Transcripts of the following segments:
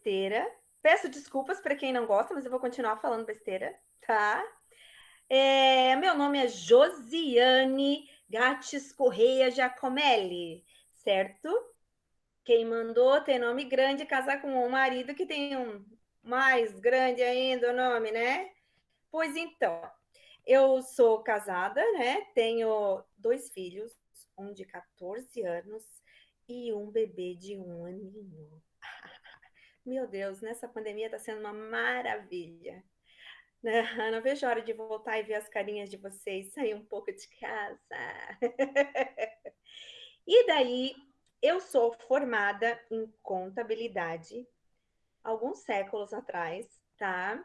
besteira. Peço desculpas para quem não gosta, mas eu vou continuar falando besteira, tá? Meu nome é Josiane Gates Correia Giacomelli, certo? Quem mandou ter nome grande e casar com um marido que tem um mais grande ainda o nome, né? Pois então, eu sou casada, né? Tenho 2 filhos, um de 14 anos e um bebê de 1 aninho. Meu Deus, nessa pandemia tá sendo uma maravilha. Né? Não vejo a hora de voltar e ver as carinhas de vocês, sair um pouco de casa. E daí, eu sou formada em contabilidade alguns séculos atrás, tá?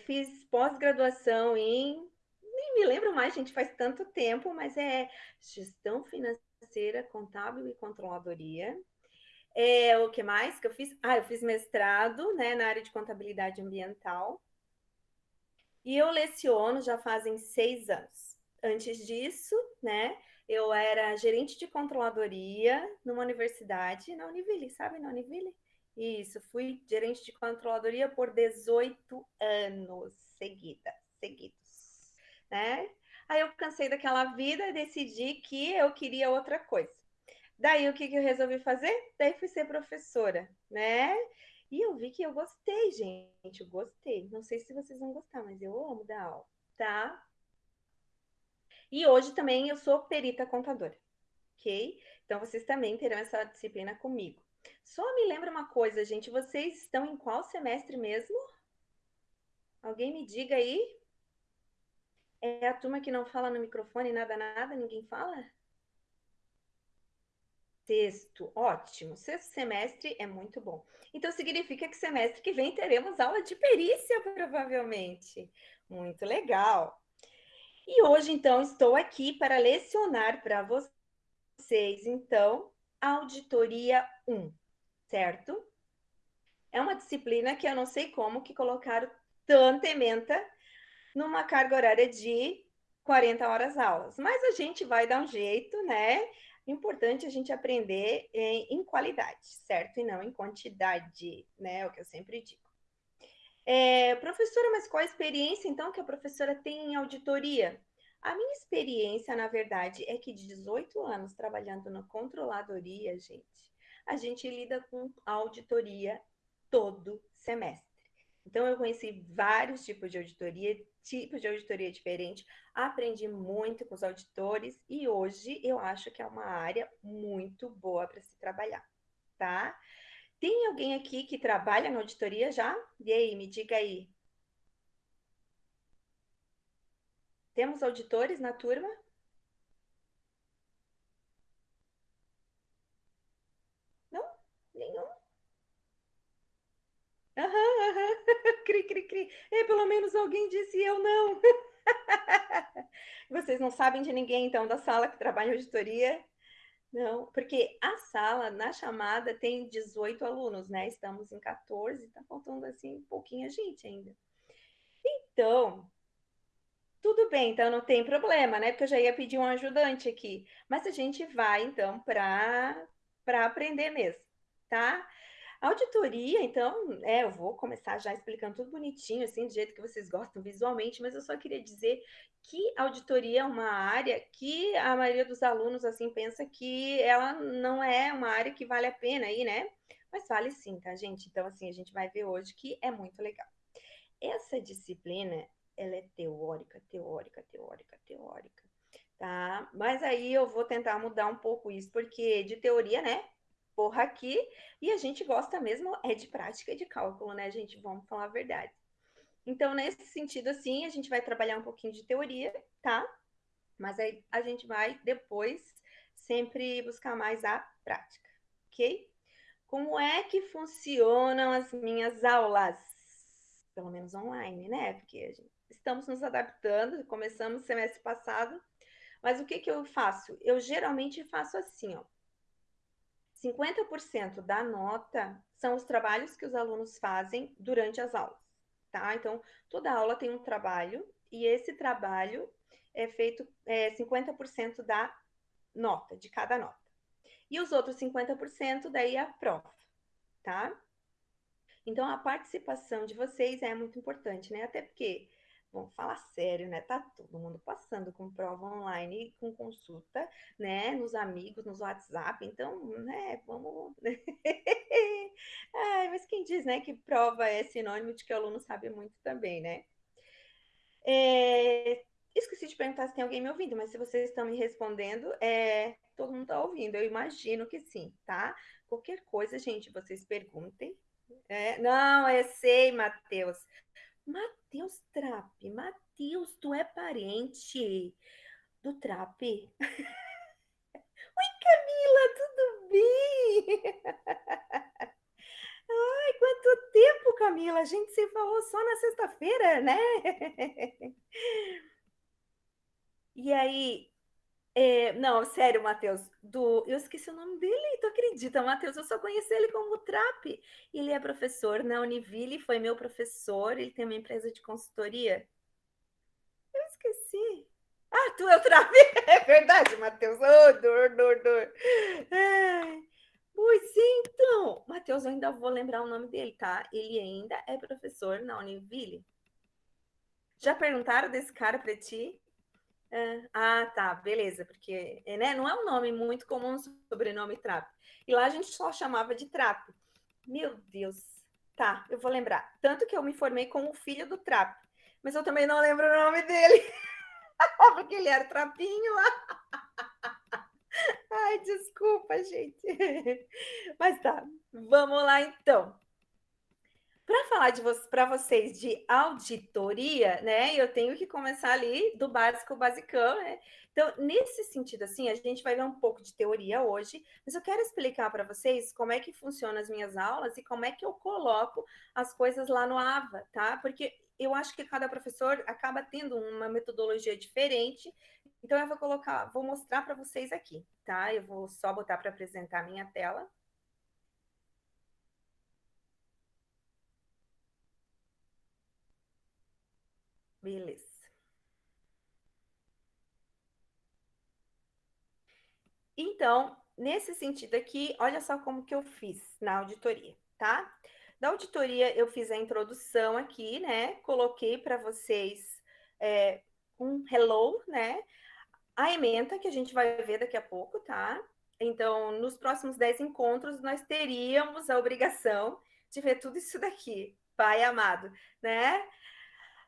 Fiz pós-graduação em. Nem me lembro mais, gente, faz tanto tempo, mas é gestão financeira, contábil e controladoria. O que mais que eu fiz? Eu fiz mestrado, né, na área de contabilidade ambiental. E eu leciono já fazem 6 anos. Antes disso, né, eu era gerente de controladoria numa universidade, na Univille, sabe, na Univille? Isso, fui gerente de controladoria por 18 anos seguidos, né? Aí eu cansei daquela vida e decidi que eu queria outra coisa. Daí o que eu resolvi fazer? Daí fui ser professora, né? E eu vi que eu gostei, gente. Eu gostei. Não sei se vocês vão gostar, mas eu amo dar aula, tá? E hoje também eu sou perita contadora, ok? Então vocês também terão essa disciplina comigo. Só me lembra uma coisa, gente. Vocês estão em qual semestre mesmo? Alguém me diga aí. É a turma que não fala no microfone, nada, nada, ninguém fala? Sexto, ótimo. Sexto semestre é muito bom. Então significa que semestre que vem teremos aula de perícia, provavelmente. Muito legal. E hoje, então, estou aqui para lecionar para vocês, então, Auditoria 1, certo? É uma disciplina que eu não sei como que colocaram tanta ementa numa carga horária de 40 horas aulas. Mas a gente vai dar um jeito, né? Importante a gente aprender em qualidade, certo? E não em quantidade, né? É o que eu sempre digo. Professora, mas qual a experiência, então, que a professora tem em auditoria? A minha experiência, na verdade, é que de 18 anos trabalhando na controladoria, gente, a gente lida com auditoria todo semestre. Então, eu conheci vários tipos de auditoria diferentes, aprendi muito com os auditores e hoje eu acho que é uma área muito boa para se trabalhar, tá? Tem alguém aqui que trabalha na auditoria já? E aí, me diga aí. Temos auditores na turma? Não? Nenhum? Aham, aham. Cri, cri, cri. Pelo menos alguém disse eu não. Vocês não sabem de ninguém, então, da sala que trabalha em auditoria? Não, porque a sala, na chamada, tem 18 alunos, né? Estamos em 14, tá faltando, assim, pouquinha gente ainda. Então, tudo bem, então não tem problema, né? Porque eu já ia pedir um ajudante aqui. Mas a gente vai, então, para aprender mesmo, tá? Auditoria, então, eu vou começar já explicando tudo bonitinho, assim, do jeito que vocês gostam visualmente, mas eu só queria dizer que auditoria é uma área que a maioria dos alunos, assim, pensa que ela não é uma área que vale a pena aí, né? Mas vale sim, tá, gente? Então, assim, a gente vai ver hoje que é muito legal. Essa disciplina, ela é teórica, teórica, teórica, teórica, tá? Mas aí eu vou tentar mudar um pouco isso, porque de teoria, né? Porra aqui, e a gente gosta mesmo é de prática e de cálculo, né, gente? Vamos falar a verdade. Então, nesse sentido, assim, a gente vai trabalhar um pouquinho de teoria, tá? Mas aí a gente vai depois sempre buscar mais a prática, ok? Como é que funcionam as minhas aulas? Pelo menos online, né? Porque estamos nos adaptando, começamos o semestre passado, mas o que que eu faço? Eu geralmente faço assim, ó. 50% da nota são os trabalhos que os alunos fazem durante as aulas, tá? Então, toda aula tem um trabalho e esse trabalho é feito 50% da nota, de cada nota. E os outros 50% daí é a prova, tá? Então, a participação de vocês é muito importante, né? Até porque, vamos falar sério, né? Tá todo mundo passando com prova online, com consulta, né? Nos amigos, nos WhatsApp. Então, né? Vamos. Ai, mas quem diz, né, que prova é sinônimo de que o aluno sabe muito também, né? Esqueci de perguntar se tem alguém me ouvindo, mas se vocês estão me respondendo, todo mundo está ouvindo. Eu imagino que sim, tá? Qualquer coisa, gente, vocês perguntem. Não, eu sei, Matheus. Matheus Trapp. Matheus, tu é parente do Trapp? Camila, tudo bem? Ai, quanto tempo, Camila? A gente se falou só na sexta-feira, né? E aí, não, sério, Matheus, eu esqueci o nome dele, tu acredita, Matheus? Eu só conheci ele como Trapp. Ele é professor na Univille, foi meu professor, ele tem uma empresa de consultoria. Eu esqueci. Ah, tu é o Trapp. É verdade, Matheus. Oh, dor. Ai. Pois sim, então. Matheus, eu ainda vou lembrar o nome dele, tá? Ele ainda é professor na Univille. Já perguntaram desse cara pra ti? Tá, beleza, porque né, não é um nome muito comum, sobrenome Trap. E lá a gente só chamava de Trap. Meu Deus. Tá, eu vou lembrar. Tanto que eu me formei como filho do Trap. Mas eu também não lembro o nome dele. Porque ele era trapinho lá. Ai, desculpa, gente. Mas tá, vamos lá então. Para falar para vocês de auditoria, né, eu tenho que começar ali do básico, basicão, né? Então, nesse sentido, assim, a gente vai ver um pouco de teoria hoje, mas eu quero explicar para vocês como é que funcionam as minhas aulas e como é que eu coloco as coisas lá no AVA, tá? Porque eu acho que cada professor acaba tendo uma metodologia diferente. Então, eu vou mostrar para vocês aqui, tá? Eu vou só botar para apresentar a minha tela. Beleza. Então, nesse sentido aqui, olha só como que eu fiz na auditoria, tá? Da auditoria, eu fiz a introdução aqui, né? Coloquei para vocês um hello, né? A ementa, que a gente vai ver daqui a pouco, tá? Então, nos próximos 10 encontros, nós teríamos a obrigação de ver tudo isso daqui, pai amado, né?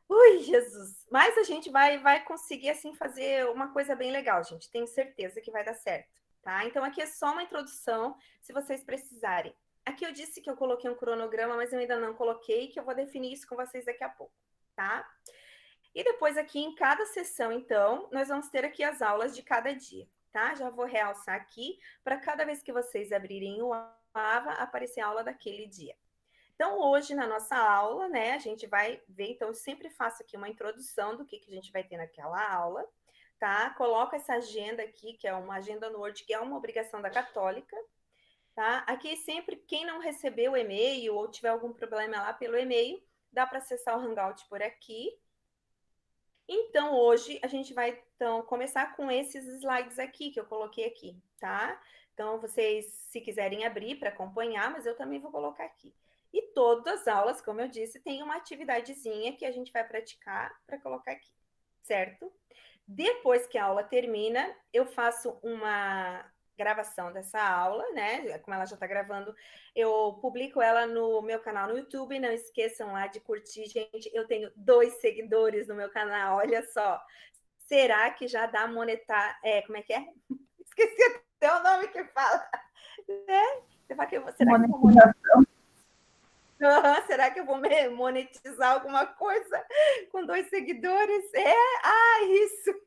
Ui, Jesus! Mas a gente vai conseguir, assim, fazer uma coisa bem legal, gente. Tenho certeza que vai dar certo, tá? Então, aqui é só uma introdução, se vocês precisarem. Aqui eu disse que eu coloquei um cronograma, mas eu ainda não coloquei, que eu vou definir isso com vocês daqui a pouco, tá? E depois aqui, em cada sessão, então, nós vamos ter aqui as aulas de cada dia, tá? Já vou realçar aqui, para cada vez que vocês abrirem o AVA, aparecer a aula daquele dia. Então, hoje, na nossa aula, né, a gente vai ver, então, eu sempre faço aqui uma introdução do que a gente vai ter naquela aula, tá? Coloco essa agenda aqui, que é uma agenda no Word, que é uma obrigação da Católica, tá? Aqui, sempre, quem não recebeu o e-mail ou tiver algum problema lá pelo e-mail, dá para acessar o Hangout por aqui. Então, hoje, a gente vai, então, começar com esses slides aqui, que eu coloquei aqui, tá? Então, vocês, se quiserem abrir para acompanhar, mas eu também vou colocar aqui. E todas as aulas, como eu disse, tem uma atividadezinha que a gente vai praticar para colocar aqui, certo? Depois que a aula termina, eu faço uma gravação dessa aula, né? Como ela já está gravando, eu publico ela no meu canal no YouTube. Não esqueçam lá de curtir, gente. Eu tenho 2 seguidores no meu canal, olha só. Será que já dá monetar? Como é que é? Esqueci até o nome que fala. Né? Será que eu vou monetizar? Será que eu vou monetizar alguma coisa com 2 seguidores? Isso.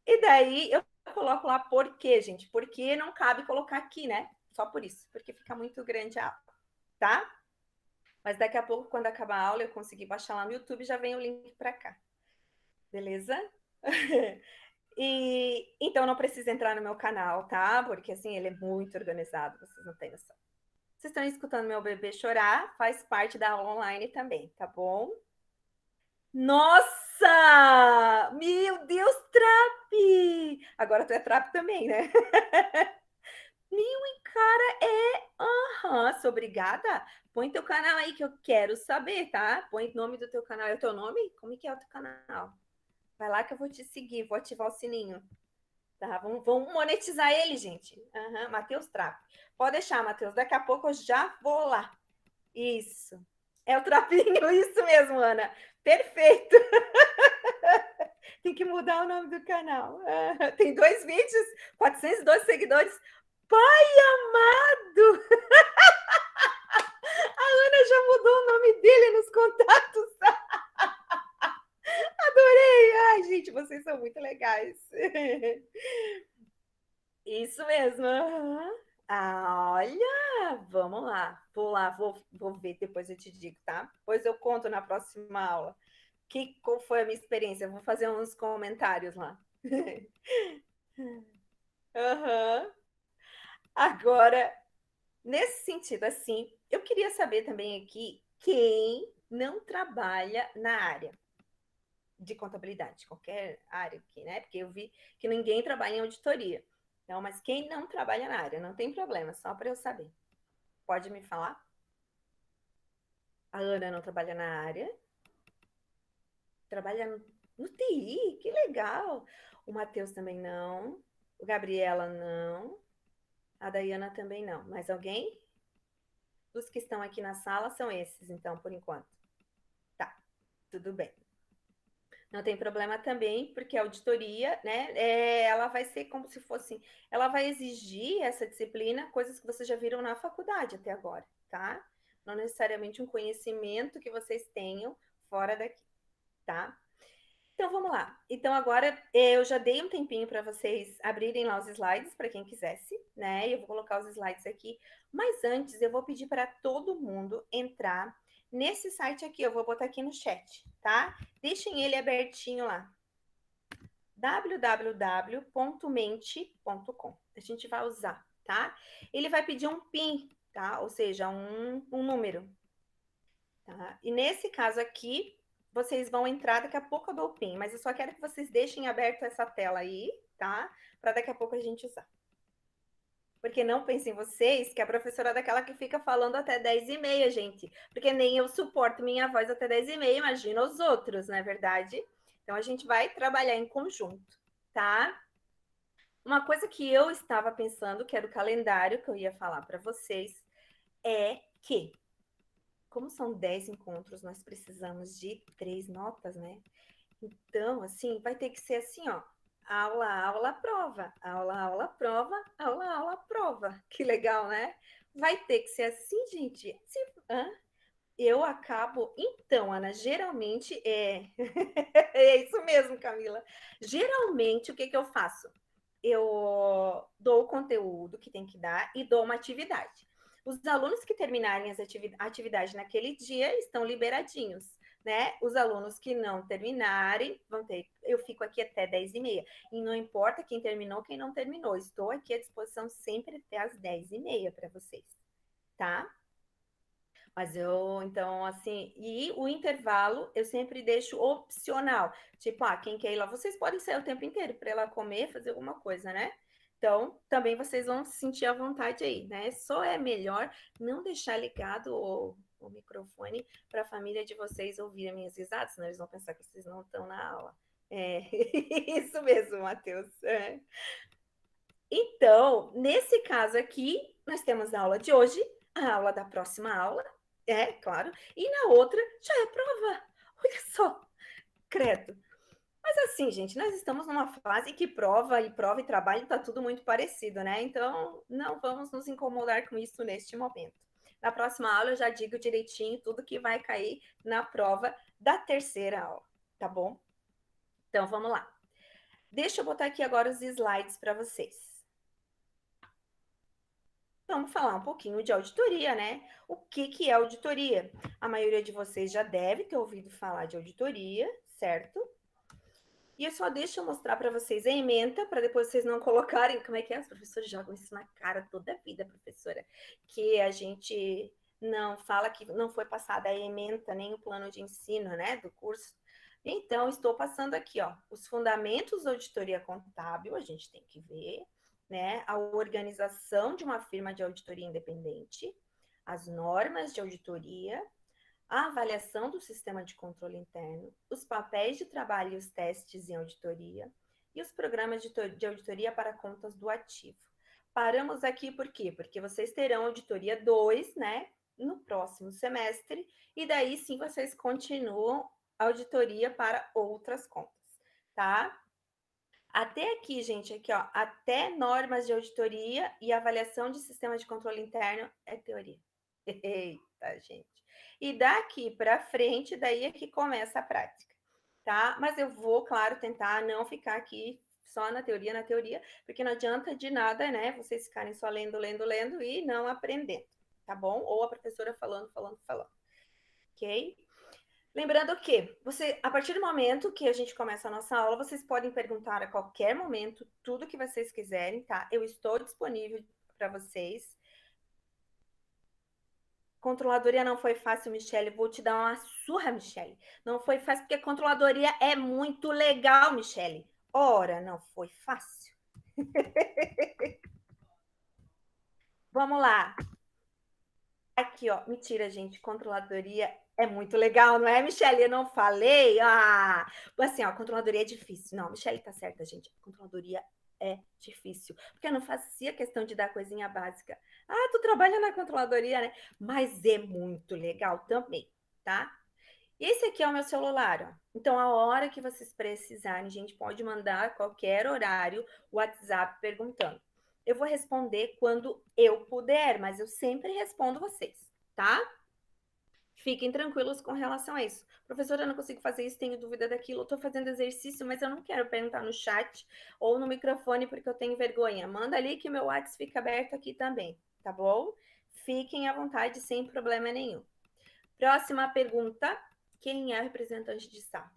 E daí eu coloco lá por quê, gente? Porque não cabe colocar aqui, né? Só por isso, porque fica muito grande a aula, tá? Mas daqui a pouco, quando acabar a aula, eu conseguir baixar lá no YouTube, já vem o link para cá. Beleza? E então não precisa entrar no meu canal, tá? Porque assim, ele é muito organizado, vocês não têm noção. Vocês estão escutando meu bebê chorar, faz parte da aula online também, tá bom? Nossa! Meu Deus, Trap! Agora tu é Trap também, né? Cara, aham, sou obrigada. Põe teu canal aí que eu quero saber, tá? Põe o nome do teu canal. É o teu nome? Como é que é o teu canal? Vai lá que eu vou te seguir, vou ativar o sininho. Tá? Vamos monetizar ele, gente. Aham, Matheus Trap. Pode deixar, Matheus. Daqui a pouco eu já vou lá. Isso. É o trapinho, isso mesmo, Ana. Perfeito. Tem que mudar o nome do canal. Tem 2 vídeos, 412 seguidores. Pai amado! A Ana já mudou o nome dele nos contatos. Adorei! Ai, gente, vocês são muito legais. Isso mesmo. Uhum. Ah, olha, vamos lá. Vou lá, vou ver, depois eu te digo, tá? Depois eu conto na próxima aula. Qual foi a minha experiência? Eu vou fazer uns comentários lá. Uhum. Agora, nesse sentido, assim, eu queria saber também aqui quem não trabalha na área de contabilidade, qualquer área aqui, né? Porque eu vi que ninguém trabalha em auditoria. Então, mas quem não trabalha na área, não tem problema, só para eu saber. Pode me falar? A Ana não trabalha na área, trabalha no TI, que legal. O Matheus também não, o Gabriela não, a Dayana também não. Mais alguém? Dos que estão aqui na sala são esses, então, por enquanto. Tá, tudo bem. Não tem problema também, porque a auditoria, né, ela vai ser como se fosse, ela vai exigir essa disciplina, coisas que vocês já viram na faculdade até agora, tá? Não necessariamente um conhecimento que vocês tenham fora daqui, tá? Então vamos lá. Então agora eu já dei um tempinho para vocês abrirem lá os slides para quem quisesse, né? Eu vou colocar os slides aqui, mas antes eu vou pedir para todo mundo entrar nesse site aqui, eu vou botar aqui no chat, tá? Deixem ele abertinho lá. www.mente.com. A gente vai usar, tá? Ele vai pedir um PIN, tá? Ou seja, um número, tá? E nesse caso aqui, vocês vão entrar, daqui a pouco eu dou o PIN, mas eu só quero que vocês deixem aberto essa tela aí, tá? Para daqui a pouco a gente usar. Porque não pensem vocês que a professora é daquela que fica falando até 10h30, gente. Porque nem eu suporto minha voz até 10h30, imagina os outros, não é verdade? Então a gente vai trabalhar em conjunto, tá? Uma coisa que eu estava pensando, que era o calendário que eu ia falar para vocês, é que, como são 10 encontros, nós precisamos de 3 notas, né? Então, assim, vai ter que ser assim, ó. Aula, aula, prova. Aula, aula, prova. Aula, aula, prova. Que legal, né? Vai ter que ser assim, gente. Eu acabo. Então, Ana, geralmente é. É isso mesmo, Camila. Geralmente, o que eu faço? Eu dou o conteúdo que tem que dar e dou uma atividade. Os alunos que terminarem as atividades naquele dia estão liberadinhos, né? Os alunos que não terminarem vão ter. Eu fico aqui até 10h30. E não importa quem terminou, quem não terminou. Estou aqui à disposição sempre até as 10h30 para vocês, tá? Mas eu, então, assim, e o intervalo eu sempre deixo opcional. Tipo, quem quer ir lá, vocês podem sair o tempo inteiro para ir lá comer, fazer alguma coisa, né? Então, também vocês vão se sentir à vontade aí, né? Só é melhor não deixar ligado o microfone para a família de vocês ouvir minhas risadas, senão eles vão pensar que vocês não estão na aula. É, isso mesmo, Matheus. É. Então, nesse caso aqui, nós temos a aula de hoje, a aula da próxima aula, claro, e na outra já é prova. Olha só, credo. Mas assim, gente, nós estamos numa fase que prova e trabalho está tudo muito parecido, né? Então, não vamos nos incomodar com isso neste momento. Na próxima aula eu já digo direitinho tudo que vai cair na prova da terceira aula, tá bom? Então, vamos lá. Deixa eu botar aqui agora os slides para vocês. Vamos falar um pouquinho de auditoria, né? O que é auditoria? A maioria de vocês já deve ter ouvido falar de auditoria, certo? E eu só deixo eu mostrar para vocês a ementa, para depois vocês não colocarem. Como é que é? Os professores jogam isso na cara toda a vida, professora. Que a gente não fala que não foi passada a ementa, nem o plano de ensino, né? Do curso. Então, estou passando aqui, ó, os fundamentos da auditoria contábil, a gente tem que ver. né, a organização de uma firma de auditoria independente, as normas de auditoria, a avaliação do sistema de controle interno, os papéis de trabalho e os testes em auditoria e os programas de auditoria para contas do ativo. Paramos aqui por quê? Porque vocês terão auditoria 2, né, no próximo semestre, e daí sim vocês continuam a auditoria para outras contas, tá? Até aqui, gente, aqui, ó, até normas de auditoria e avaliação de sistema de controle interno é teoria. Eita, gente. E daqui para frente, daí é que começa a prática, tá? Mas eu vou, claro, tentar não ficar aqui só na teoria, porque não adianta de nada, né? Vocês ficarem só lendo, lendo, lendo e não aprendendo, tá bom? Ou a professora falando, falando, falando. Ok? Lembrando que você, a partir do momento que a gente começa a nossa aula, vocês podem perguntar a qualquer momento tudo que vocês quiserem, tá? Eu estou disponível para vocês. Controladoria não foi fácil, Michele. Vou te dar uma surra, Michele. Não foi fácil porque controladoria é muito legal, Michele. Ora, não foi fácil. Vamos lá. Aqui, ó. Mentira, gente. Controladoria é muito legal, não é, Michele? Eu não falei? Ah, assim, ó, controladoria é difícil. Não, Michele tá certa, gente. Controladoria é difícil. Porque eu não fazia questão de dar coisinha básica. Ah, tu trabalha na controladoria, né? Mas é muito legal também, tá? Esse aqui é o meu celular, ó. Então, a hora que vocês precisarem, gente, pode mandar a qualquer horário o WhatsApp perguntando. Eu vou responder quando eu puder, mas eu sempre respondo vocês, tá? Fiquem tranquilos com relação a isso. Professora, eu não consigo fazer isso, tenho dúvida daquilo, eu tô fazendo exercício, mas eu não quero perguntar no chat ou no microfone porque eu tenho vergonha. Manda ali que o meu WhatsApp fica aberto aqui também, tá bom? Fiquem à vontade, sem problema nenhum. Próxima pergunta. Quem é o representante de sala?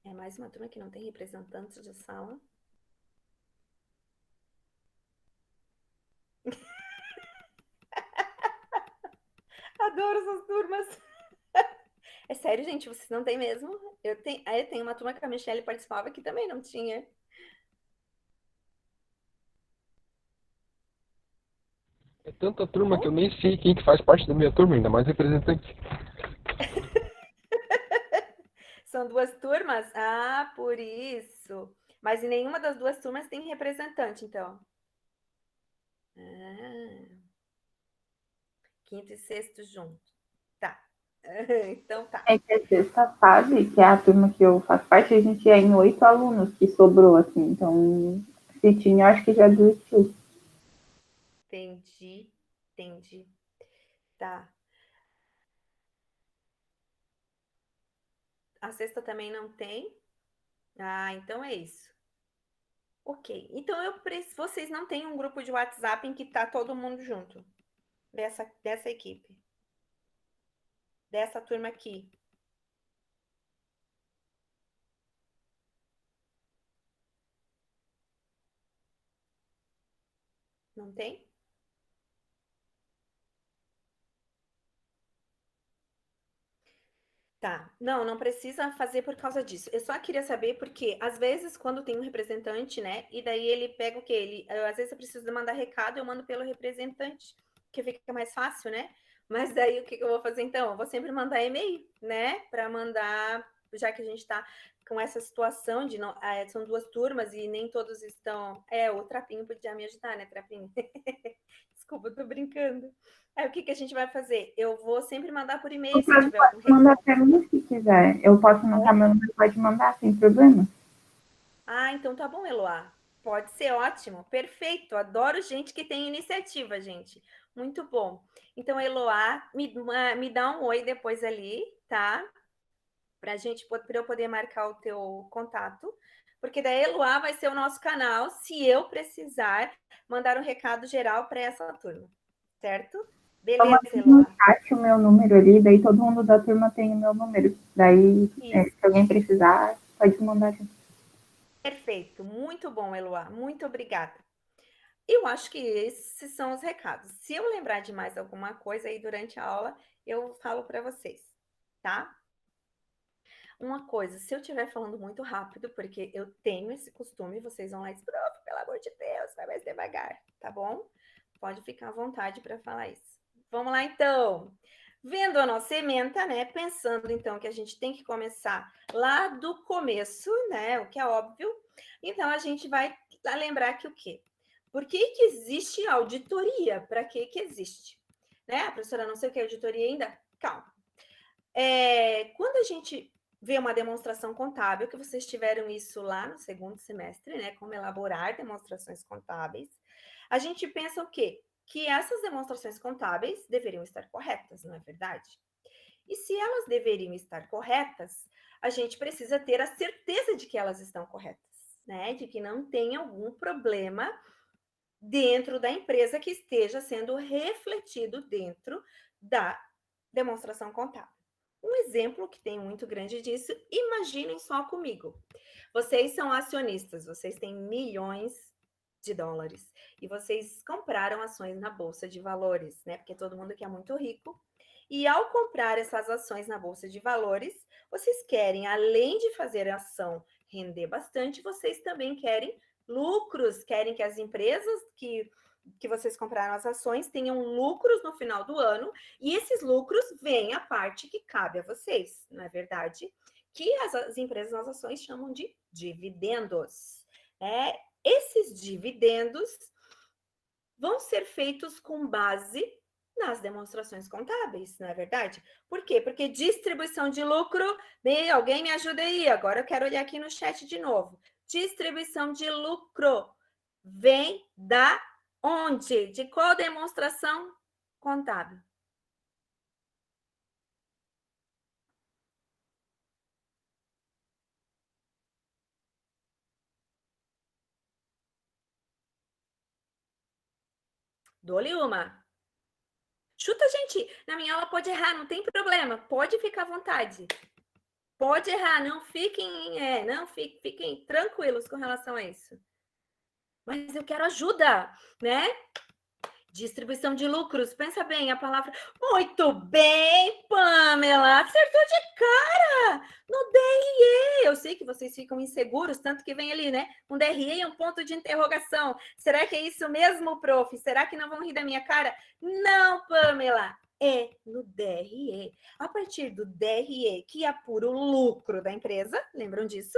É mais uma turma que não tem representante de sala? Adoro essas turmas. É sério, gente, vocês não têm mesmo? Eu tenho uma turma que a Michelle participava que também não tinha. É tanta turma que eu Bom, nem sei quem que faz parte da minha turma, ainda mais representante. são duas turmas? Ah, por isso. Mas em nenhuma das duas turmas tem representante, então. Ah, quinto e sexto junto. Tá. Então tá. É que a sexta fase, que é a turma que eu faço parte, a gente é em 8 alunos que sobrou, assim. Então, se tinha, eu acho que já desistiu. Entendi. Entendi. Tá. A sexta também não tem? Ah, então é isso. Ok. Então vocês não têm um grupo de WhatsApp em que tá todo mundo junto dessa equipe, dessa turma aqui. Não tem? Tá. Não, não precisa fazer por causa disso. Eu só queria saber porque às vezes quando tem um representante, né, e daí ele pega o quê? Às vezes eu preciso mandar recado, eu mando pelo representante, que fica mais fácil, né? Mas daí o que eu vou fazer então? Eu vou sempre mandar e-mail, né, para mandar, já que a gente tá com essa situação de não, são duas turmas e nem todos estão. O Trapinho podia me ajudar, né, Trapinho? Desculpa, eu tô brincando. Aí o que a gente vai fazer? Eu vou sempre mandar por e-mail se Você tiver algum pode recado. mandar para mim se quiser. Eu posso mandar meu número, pode mandar, sem problema. Ah, então tá bom, Eloá. Pode ser ótimo, perfeito. Adoro gente que tem iniciativa, gente. Muito bom. Então, Eloá, me dá um oi depois ali, tá? Para eu poder marcar o teu contato. Porque da Eloá vai ser o nosso canal, se eu precisar mandar um recado geral para essa turma, certo? Eu Beleza, mandei no Eloá. chat o meu número ali, daí todo mundo da turma tem o meu número. Daí, Isso. se alguém precisar, pode mandar. Perfeito. Muito bom, Eloá. Muito obrigada. Eu acho que esses são os recados. Se eu lembrar de mais alguma coisa aí durante a aula, eu falo para vocês, tá? uma coisa, se eu estiver falando muito rápido, porque eu tenho esse costume, vocês vão lá e dizem, prof, pelo amor de Deus, vai mais devagar, tá bom? Pode ficar à vontade para falar isso. Vamos lá, então. Vendo a nossa ementa, né? Pensando, então, que a gente tem que começar lá do começo, né? O que é óbvio. Então, a gente vai lembrar que o quê? Por que que existe auditoria? Para que que existe? Né? A professora não sei o que é auditoria ainda? Calma. Quando a gente vê uma demonstração contábil, que vocês tiveram isso lá no segundo semestre, né? Como elaborar demonstrações contábeis, a gente pensa o quê? Que essas demonstrações contábeis deveriam estar corretas, não é verdade? E se elas deveriam estar corretas, a gente precisa ter a certeza de que elas estão corretas, né? De que não tem algum problema dentro da empresa que esteja sendo refletido dentro da demonstração contábil. Um exemplo que tem muito grande disso, imaginem só comigo. Vocês são acionistas, vocês têm milhões de dólares e vocês compraram ações na bolsa de valores, né? Porque todo mundo aqui é muito rico. E ao comprar essas ações na bolsa de valores, vocês querem, além de fazer a ação render bastante, vocês também querem lucros, querem que as empresas que vocês compraram as ações tenham lucros no final do ano, e esses lucros vêm a parte que cabe a vocês, não é verdade? Que as empresas nas ações chamam de dividendos. Esses dividendos vão ser feitos com base nas demonstrações contábeis, não é verdade? Por quê? Porque distribuição de lucro, alguém me ajuda aí, agora eu quero olhar aqui no chat de novo. Distribuição de lucro vem da onde? De qual demonstração contábil? Dou-lhe uma. Chuta, gente. Na minha aula pode errar, não tem problema. Pode ficar à vontade. Pode errar, fiquem tranquilos com relação a isso. Mas eu quero ajuda, né? Distribuição de lucros, pensa bem, a palavra... Muito bem, Pamela, acertou de cara no DRE. Eu sei que vocês ficam inseguros, tanto que vem ali, né? Um DRE e um ponto de interrogação. Será que é isso mesmo, prof? Será que não vão rir da minha cara? Não, Pamela, é no DRE. A partir do DRE, que apura o lucro da empresa, lembram disso?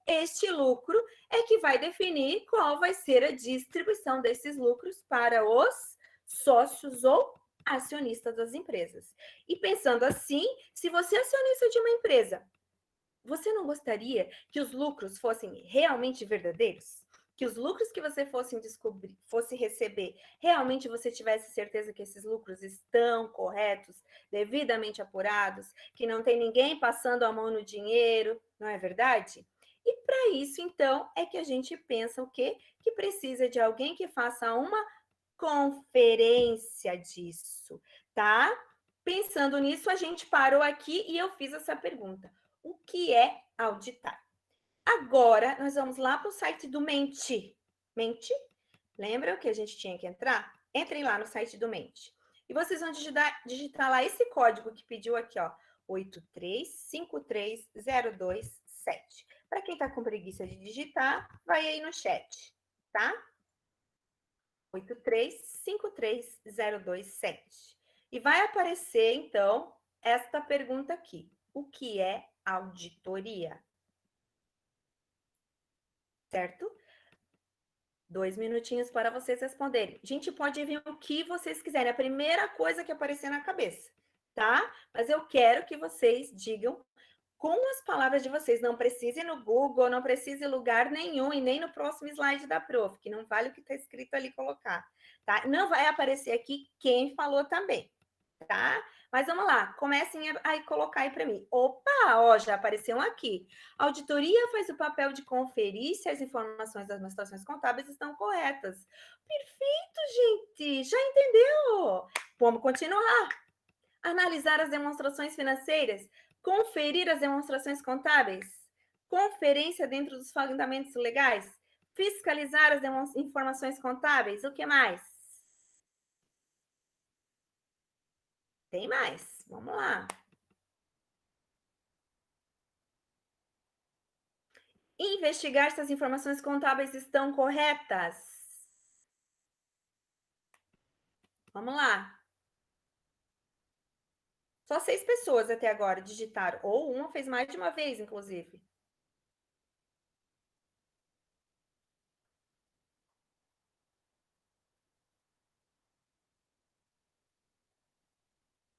Este lucro é que vai definir qual vai ser a distribuição desses lucros para os sócios ou acionistas das empresas. E pensando assim, se você é acionista de uma empresa, você não gostaria que os lucros fossem realmente verdadeiros? Que os lucros que você fosse receber, realmente você tivesse certeza que esses lucros estão corretos, devidamente apurados, que não tem ninguém passando a mão no dinheiro, não é verdade? E para isso, então, é que a gente pensa o quê? Que precisa de alguém que faça uma conferência disso, tá? Pensando nisso, a gente parou aqui e eu fiz essa pergunta. O que é auditar? Agora, nós vamos lá para o site do Mente. Mente? Lembra que a gente tinha que entrar? Entrem lá no site do Mente. E vocês vão digitar lá esse código que pediu aqui, ó. 8353027. Para quem está com preguiça de digitar, vai aí no chat, tá? 8353027. E vai aparecer, então, esta pergunta aqui. O que é auditoria? Certo? 2 minutinhos para vocês responderem. Gente, pode vir o que vocês quiserem, a primeira coisa que aparecer na cabeça, tá? Mas eu quero que vocês digam com as palavras de vocês. Não precise ir no Google, não precise em lugar nenhum e nem no próximo slide da prof, que não vale o que está escrito ali colocar, tá? Não vai aparecer aqui quem falou também, tá? Mas vamos lá, comecem a colocar aí para mim. Opa, ó, já apareceu um aqui. A auditoria faz o papel de conferir se as informações das demonstrações contábeis estão corretas. Perfeito, gente, já entendeu? Vamos continuar. Analisar as demonstrações financeiras, conferir as demonstrações contábeis, conferência dentro dos fundamentos legais, fiscalizar as informações contábeis, o que mais? Tem mais, vamos lá. investigar se as informações contábeis estão corretas. Vamos lá. Só 6 pessoas até agora digitaram, ou uma fez mais de uma vez, inclusive.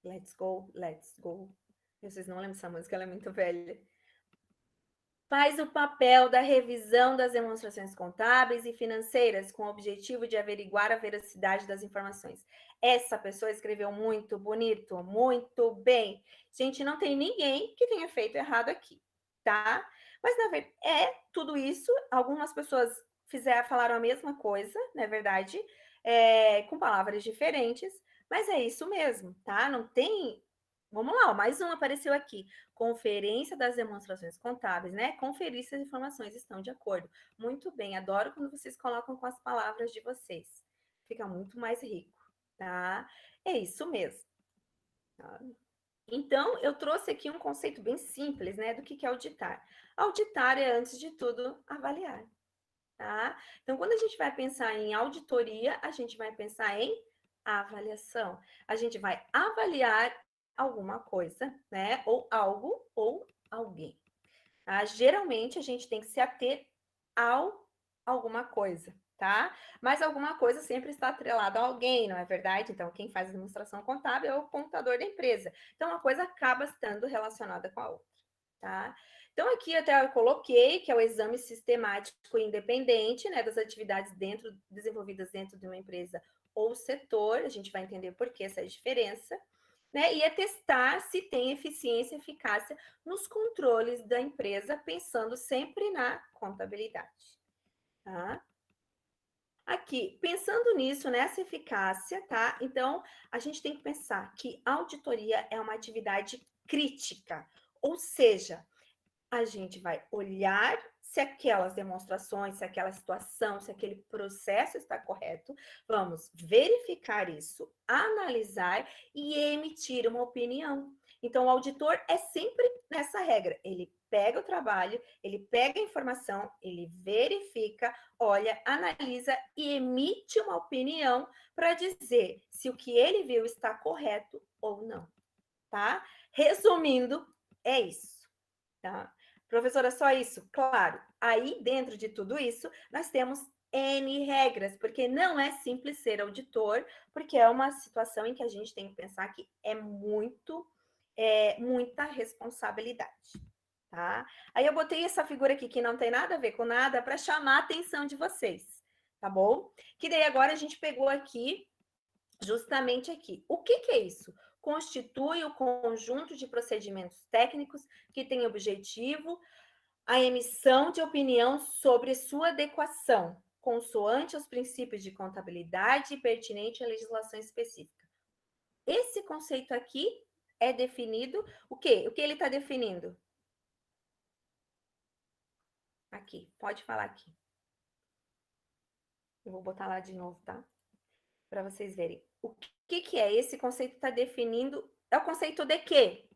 Let's go, let's go. Vocês não lembram dessa música, ela é muito velha. Faz o papel da revisão das demonstrações contábeis e financeiras com o objetivo de averiguar a veracidade das informações. Essa pessoa escreveu muito bonito, muito bem. Gente, não tem ninguém que tenha feito errado aqui, tá? Mas, na verdade, tudo isso. Algumas pessoas falaram a mesma coisa, na verdade, com palavras diferentes, mas é isso mesmo, tá? Não tem... Vamos lá, mais um apareceu aqui. Conferência das demonstrações contábeis, né? Conferir se as informações estão de acordo. Muito bem, adoro quando vocês colocam com as palavras de vocês. Fica muito mais rico, tá? É isso mesmo. Tá? Então, eu trouxe aqui um conceito bem simples, né? Do que é auditar. Auditar é, antes de tudo, avaliar, tá? Então, quando a gente vai pensar em auditoria, a gente vai pensar em avaliação. A gente vai avaliar alguma coisa, né? Ou algo ou alguém. Tá? Geralmente a gente tem que se ater ao alguma coisa, tá? Mas alguma coisa sempre está atrelada a alguém, não é verdade? Então, quem faz a demonstração contábil é o contador da empresa. Então, uma coisa acaba estando relacionada com a outra, tá? Então, aqui até eu coloquei que é o exame sistemático independente, né, das atividades desenvolvidas dentro de uma empresa ou setor. A gente vai entender por que essa diferença. Né? E é testar se tem eficiência e eficácia nos controles da empresa, pensando sempre na contabilidade. Tá? Aqui, pensando nisso, nessa eficácia, tá? Então, a gente tem que pensar que auditoria é uma atividade crítica, ou seja, a gente vai olhar se aquelas demonstrações, se aquela situação, se aquele processo está correto, vamos verificar isso, analisar e emitir uma opinião. Então, o auditor é sempre nessa regra, ele pega o trabalho, ele pega a informação, ele verifica, olha, analisa e emite uma opinião para dizer se o que ele viu está correto ou não, tá? Resumindo, é isso, tá? Professora, só isso? Claro. Aí, dentro de tudo isso, nós temos N regras, porque não é simples ser auditor, porque é uma situação em que a gente tem que pensar que é muita responsabilidade, tá? Aí eu botei essa figura aqui que não tem nada a ver com nada para chamar a atenção de vocês, tá bom? Que daí agora a gente pegou aqui, justamente aqui. O que é isso? Constitui o conjunto de procedimentos técnicos que tem objetivo a emissão de opinião sobre sua adequação, consoante aos princípios de contabilidade e pertinente à legislação específica. Esse conceito aqui é definido, o quê? O que ele está definindo? Aqui, pode falar aqui. Eu vou botar lá de novo, tá? Para vocês verem. O que é? Esse conceito está definindo, é o conceito de quê?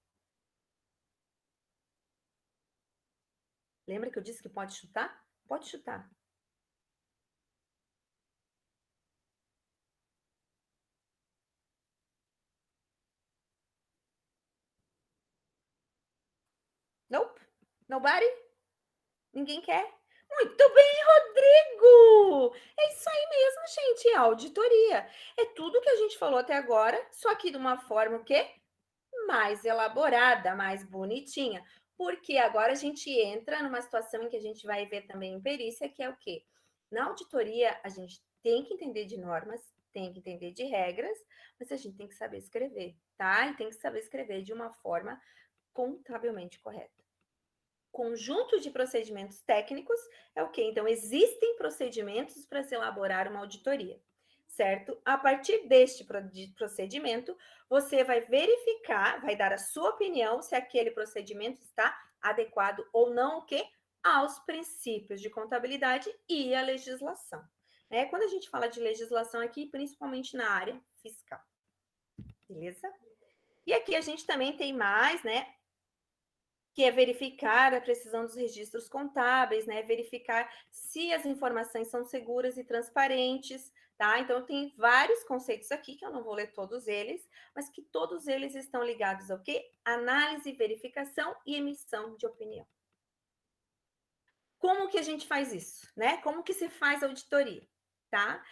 Lembra que eu disse que pode chutar? Pode chutar. Nope. Nobody? Ninguém quer? Muito bem, Rodrigo! É isso aí mesmo, gente. É auditoria. É tudo que a gente falou até agora, só que de uma forma o quê? Mais elaborada, mais bonitinha. Porque agora a gente entra numa situação em que a gente vai ver também em perícia, que é o quê? Na auditoria, a gente tem que entender de normas, tem que entender de regras, mas a gente tem que saber escrever, tá? E tem que saber escrever de uma forma contabilmente correta. Conjunto de procedimentos técnicos é o quê? Então, existem procedimentos para se elaborar uma auditoria, certo? A partir deste procedimento, você vai verificar, vai dar a sua opinião se aquele procedimento está adequado ou não, o quê? Aos princípios de contabilidade e à legislação. Né? Quando a gente fala de legislação aqui, principalmente na área fiscal. Beleza? E aqui a gente também tem mais, né? que é verificar a precisão dos registros contábeis, né? Verificar se as informações são seguras e transparentes, tá? Então, tem vários conceitos aqui, que eu não vou ler todos eles, mas que todos eles estão ligados ao quê? Análise, verificação e emissão de opinião. Como que a gente faz isso, né? Como que se faz auditoria, tá?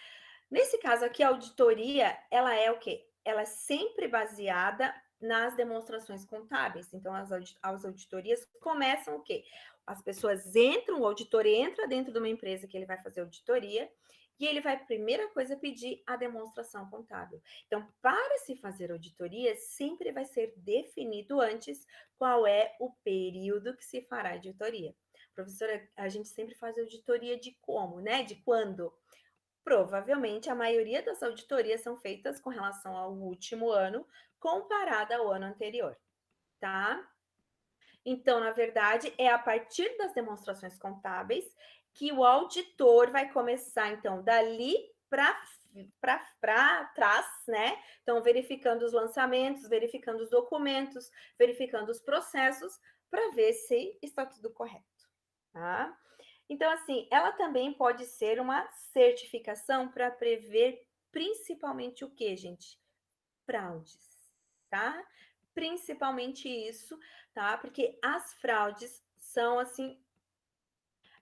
Nesse caso aqui, a auditoria, ela é o quê? Ela é sempre baseada nas demonstrações contábeis. Então, as auditorias começam o quê? As pessoas entram, o auditor entra dentro de uma empresa que ele vai fazer auditoria e ele vai, primeira coisa, pedir a demonstração contábil. Então, para se fazer auditoria, sempre vai ser definido antes qual é o período que se fará a auditoria. Professora, a gente sempre faz auditoria de como, né? De quando? Provavelmente a maioria das auditorias são feitas com relação ao último ano, comparada ao ano anterior, tá? Então, na verdade, é a partir das demonstrações contábeis que o auditor vai começar, então, dali para trás, né? Então, verificando os lançamentos, verificando os documentos, verificando os processos, para ver se está tudo correto, tá? Então, assim, ela também pode ser uma certificação para prever principalmente o que, gente? Fraudes, tá? Principalmente isso, tá? Porque as fraudes são, assim,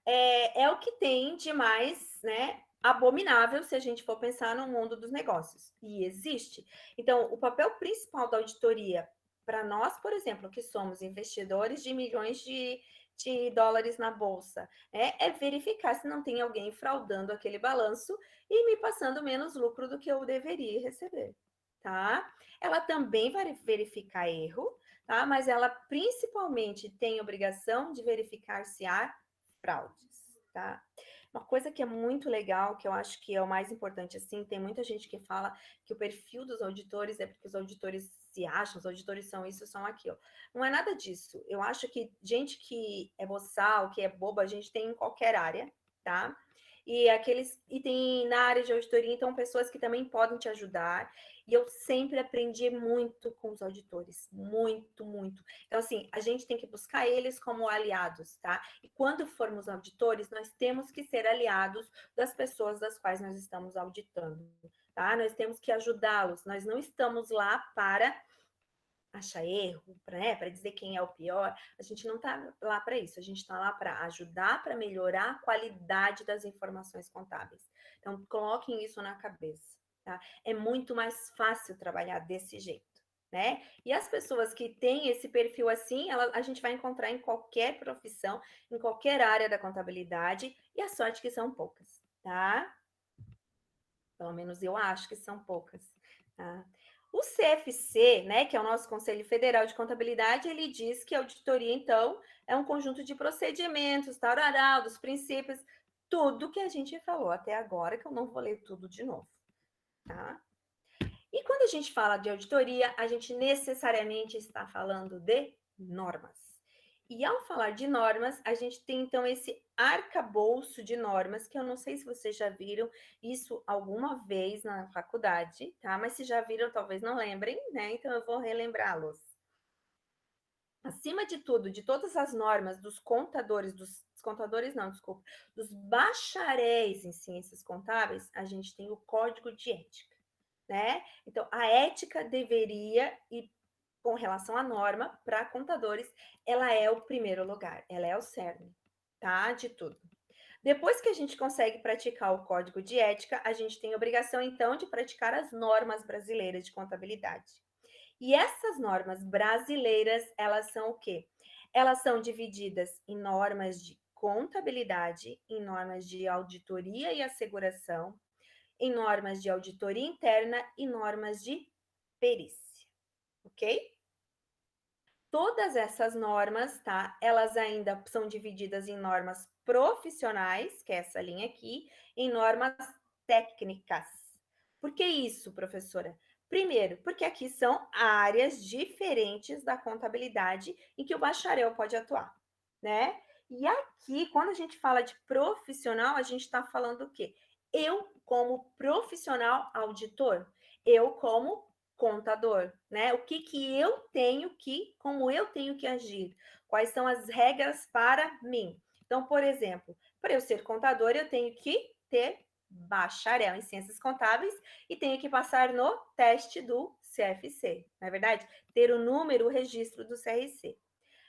é o que tem de mais, né? Abominável se a gente for pensar no mundo dos negócios. E existe. Então, o papel principal da auditoria para nós, por exemplo, que somos investidores de milhões de dólares na bolsa, é verificar se não tem alguém fraudando aquele balanço e me passando menos lucro do que eu deveria receber, tá? Ela também vai verificar erro, tá? Mas ela principalmente tem obrigação de verificar se há fraudes, tá? Uma coisa que é muito legal, que eu acho que é o mais importante, assim, tem muita gente que fala que o perfil dos auditores é porque os auditores se acham, os auditores são isso, são aquilo. Não é nada disso. Eu acho que gente que é boçal, que é boba, a gente tem em qualquer área, tá? E tem na área de auditoria, então, pessoas que também podem te ajudar. E eu sempre aprendi muito com os auditores, muito, muito. Então, assim, a gente tem que buscar eles como aliados, tá? E quando formos auditores, nós temos que ser aliados das pessoas das quais nós estamos auditando, tá? Nós temos que ajudá-los. Nós não estamos lá para achar erro, para dizer quem é o pior. A gente não está lá para isso. A gente está lá para ajudar, para melhorar a qualidade das informações contábeis. Então, coloquem isso na cabeça, tá? É muito mais fácil trabalhar desse jeito, né? E as pessoas que têm esse perfil assim, a gente vai encontrar em qualquer profissão, em qualquer área da contabilidade, e a sorte que são poucas, tá? Pelo menos eu acho que são poucas, tá? O CFC, né, que é o nosso Conselho Federal de Contabilidade, ele diz que a auditoria, então, é um conjunto de procedimentos, tarará, dos princípios, tudo que a gente falou até agora, que eu não vou ler tudo de novo, tá? E quando a gente fala de auditoria, a gente necessariamente está falando de normas. E ao falar de normas, a gente tem então esse arcabouço de normas, que eu não sei se vocês já viram isso alguma vez na faculdade, tá? Mas se já viram, talvez não lembrem, né? Então eu vou relembrá-los. Acima de tudo, de todas as normas dos contadores, dos contadores não, desculpa, dos bacharéis em ciências contábeis, a gente tem o Código de Ética, né? Então, a ética deveria, e com relação à norma, para contadores, ela é o primeiro lugar, ela é o cerne, tá? De tudo. Depois que a gente consegue praticar o código de ética, a gente tem a obrigação, então, de praticar as normas brasileiras de contabilidade. E essas normas brasileiras, elas são o quê? Elas são divididas em normas de contabilidade, em normas de auditoria e asseguração, em normas de auditoria interna e normas de perícia, ok? Todas essas normas, tá? Elas ainda são divididas em normas profissionais, que é essa linha aqui, em normas técnicas. Por que isso, professora? Primeiro, porque aqui são áreas diferentes da contabilidade em que o bacharel pode atuar, né? E aqui, quando a gente fala de profissional, a gente está falando o quê? Eu, como profissional auditor, eu, como contador, né? O que que eu tenho que, como eu tenho que agir? Quais são as regras para mim? Então, por exemplo, para eu ser contador, eu tenho que ter bacharel em ciências contábeis e tenho que passar no teste do CFC, não é verdade? Ter o número, o registro do CRC.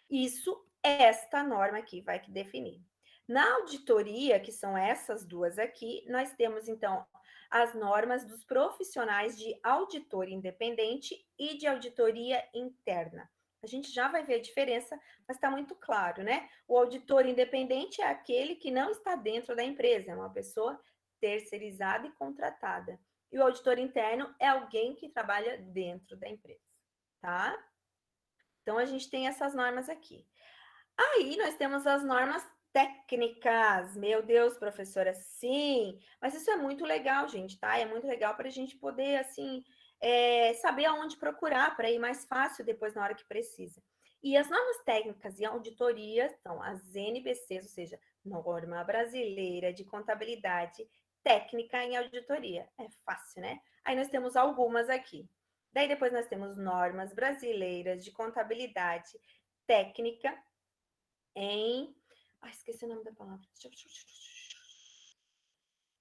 Isso, esta norma aqui vai definir. Na auditoria, que são essas duas aqui, nós temos, então, as normas dos profissionais de auditor independente e de auditoria interna. A gente já vai ver a diferença, mas está muito claro, né? O auditor independente é aquele que não está dentro da empresa, é uma pessoa terceirizada e contratada. E o auditor interno é alguém que trabalha dentro da empresa, tá? Então, a gente tem essas normas aqui. Aí, nós temos as normas técnicas. Meu Deus, professora, sim. Mas isso é muito legal, gente, tá? É muito legal para a gente poder, assim, saber aonde procurar para ir mais fácil depois na hora que precisa. E as normas técnicas e auditoria são as NBCs, ou seja, Norma Brasileira de Contabilidade Técnica em Auditoria. É fácil, né? Aí nós temos algumas aqui. Daí depois nós temos normas brasileiras de contabilidade técnica em. Ai, esqueci o nome da palavra.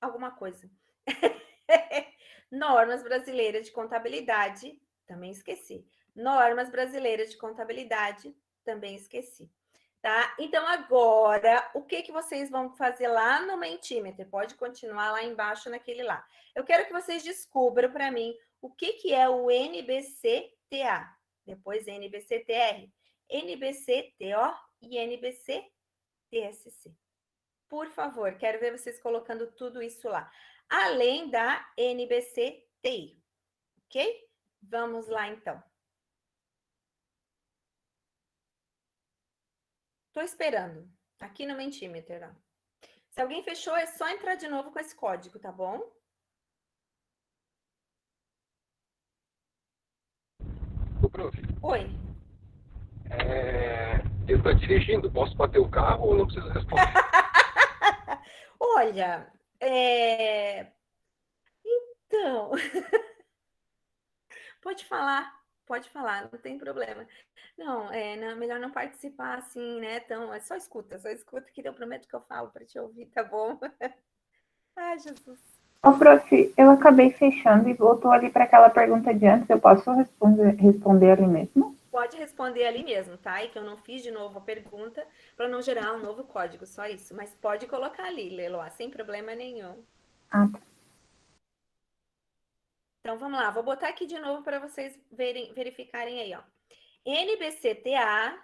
Alguma coisa. Normas brasileiras de contabilidade, também esqueci. Normas brasileiras de contabilidade, também esqueci. Tá? Então, agora, o que vocês vão fazer lá no Mentimeter? Pode continuar lá embaixo naquele lá. Eu quero que vocês descubram para mim o que é o NBCTA, depois NBCTR, NBCTO e NBCTSC. Por favor, quero ver vocês colocando tudo isso lá. Além da NBCTI, ok? Vamos lá, então. Estou esperando. Aqui no Mentimeter, ó. Se alguém fechou, é só entrar de novo com esse código, tá bom? Ô, prof, Oi. ele está dirigindo, posso bater o carro ou não precisa responder? Olha, então, pode falar, não tem problema. Não, não, melhor não participar assim, né? Então, só escuta, que eu prometo que eu falo para te ouvir, tá bom? Ai, Jesus. Ô, prof, eu acabei fechando e voltou ali para aquela pergunta de antes. Eu posso responder ali mesmo? Pode responder ali mesmo, tá? E que eu não fiz de novo a pergunta para não gerar um novo código, só isso. Mas pode colocar ali, Leloa, sem problema nenhum. Ah, tá. Então vamos lá, vou botar aqui de novo para vocês verificarem aí, ó. NBCTA,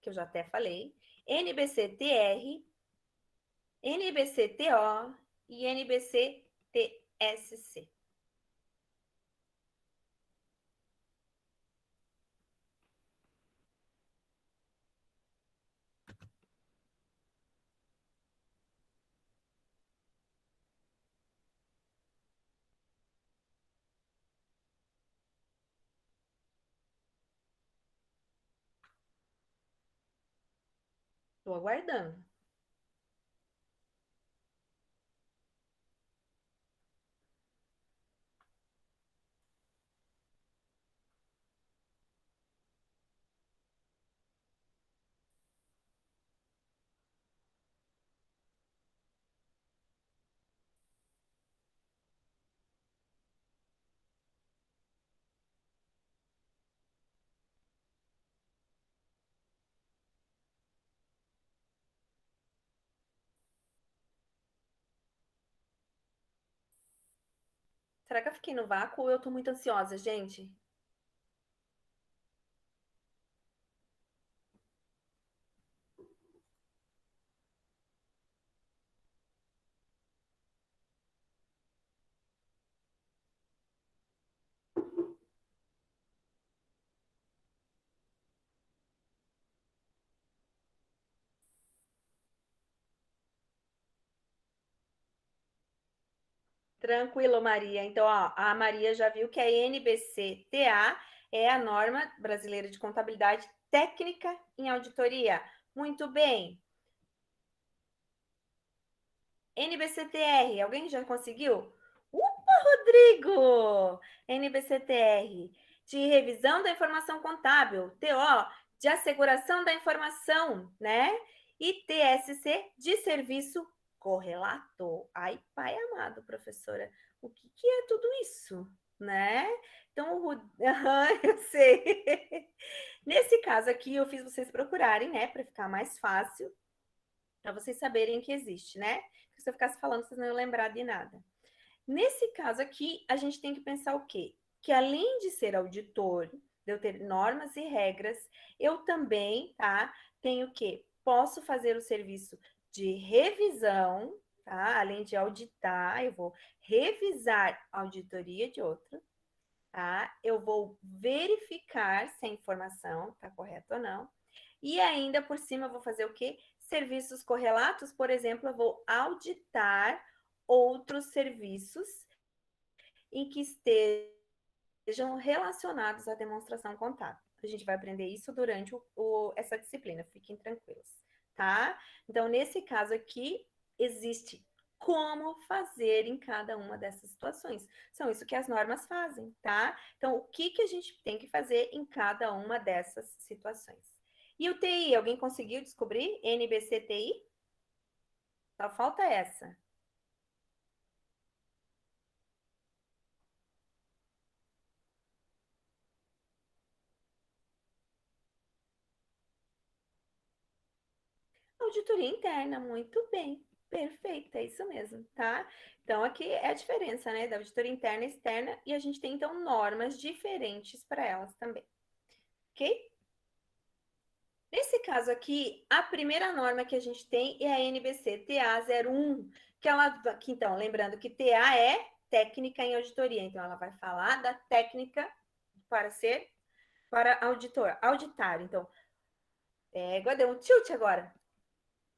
que eu já até falei, NBCTR, NBCTO e NBCTSC. Estou aguardando. Será que eu fiquei no vácuo ou eu tô muito ansiosa, gente? Tranquilo, Maria. Então, ó, a Maria já viu que a NBCTA é a norma brasileira de contabilidade técnica em auditoria. Muito bem. NBCTR, alguém já conseguiu? Rodrigo! NBCTR, de revisão da informação contábil, TO, de asseguração da informação, né? E TSC, de serviço correlato. Ai, pai amado, professora, o que é tudo isso, né? Então, eu sei. Nesse caso aqui, eu fiz vocês procurarem, né, para ficar mais fácil, para vocês saberem que existe, né? Porque se eu ficasse falando, vocês não iam lembrar de nada. Nesse caso aqui, a gente tem que pensar o quê? Que além de ser auditor, de eu ter normas e regras, eu também, tá, tenho que posso fazer o serviço de revisão, tá? Além de auditar, eu vou revisar a auditoria de outro, tá? Eu vou verificar se a informação está correta ou não. E ainda por cima eu vou fazer o quê? Serviços correlatos, por exemplo, eu vou auditar outros serviços em que estejam relacionados à demonstração contábil. A gente vai aprender isso durante essa disciplina, fiquem tranquilos, tá? Então, nesse caso aqui, existe como fazer em cada uma dessas situações. São isso que as normas fazem, tá? Então, o que a gente tem que fazer em cada uma dessas situações? E o TI, alguém conseguiu descobrir? NBC-TI? Só falta essa. Auditoria interna, muito bem. Perfeito, é isso mesmo, tá? Então, aqui é a diferença, né, da auditoria interna e externa, e a gente tem, então, normas diferentes para elas também, ok? Nesse caso aqui, a primeira norma que a gente tem é a NBC TA01, que então, lembrando que TA é técnica em auditoria, então ela vai falar da técnica para auditar. Então, deu um tilt agora.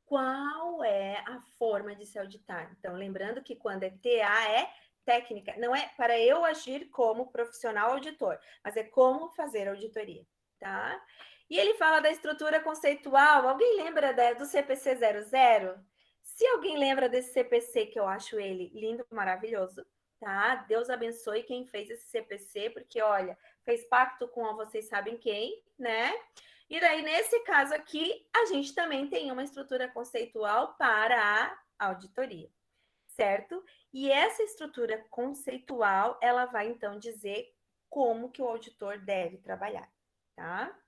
Qual é a forma de se auditar? Então, lembrando que quando é TA é técnica, não é para eu agir como profissional auditor, mas é como fazer auditoria, tá? E ele fala da estrutura conceitual. Alguém lembra do CPC 00? Se alguém lembra desse CPC, que eu acho ele lindo, maravilhoso, tá? Deus abençoe quem fez esse CPC, porque, olha, fez pacto com vocês sabem quem, né? E daí, nesse caso aqui, a gente também tem uma estrutura conceitual para a auditoria, certo? E essa estrutura conceitual, ela vai, então, dizer como que o auditor deve trabalhar, tá?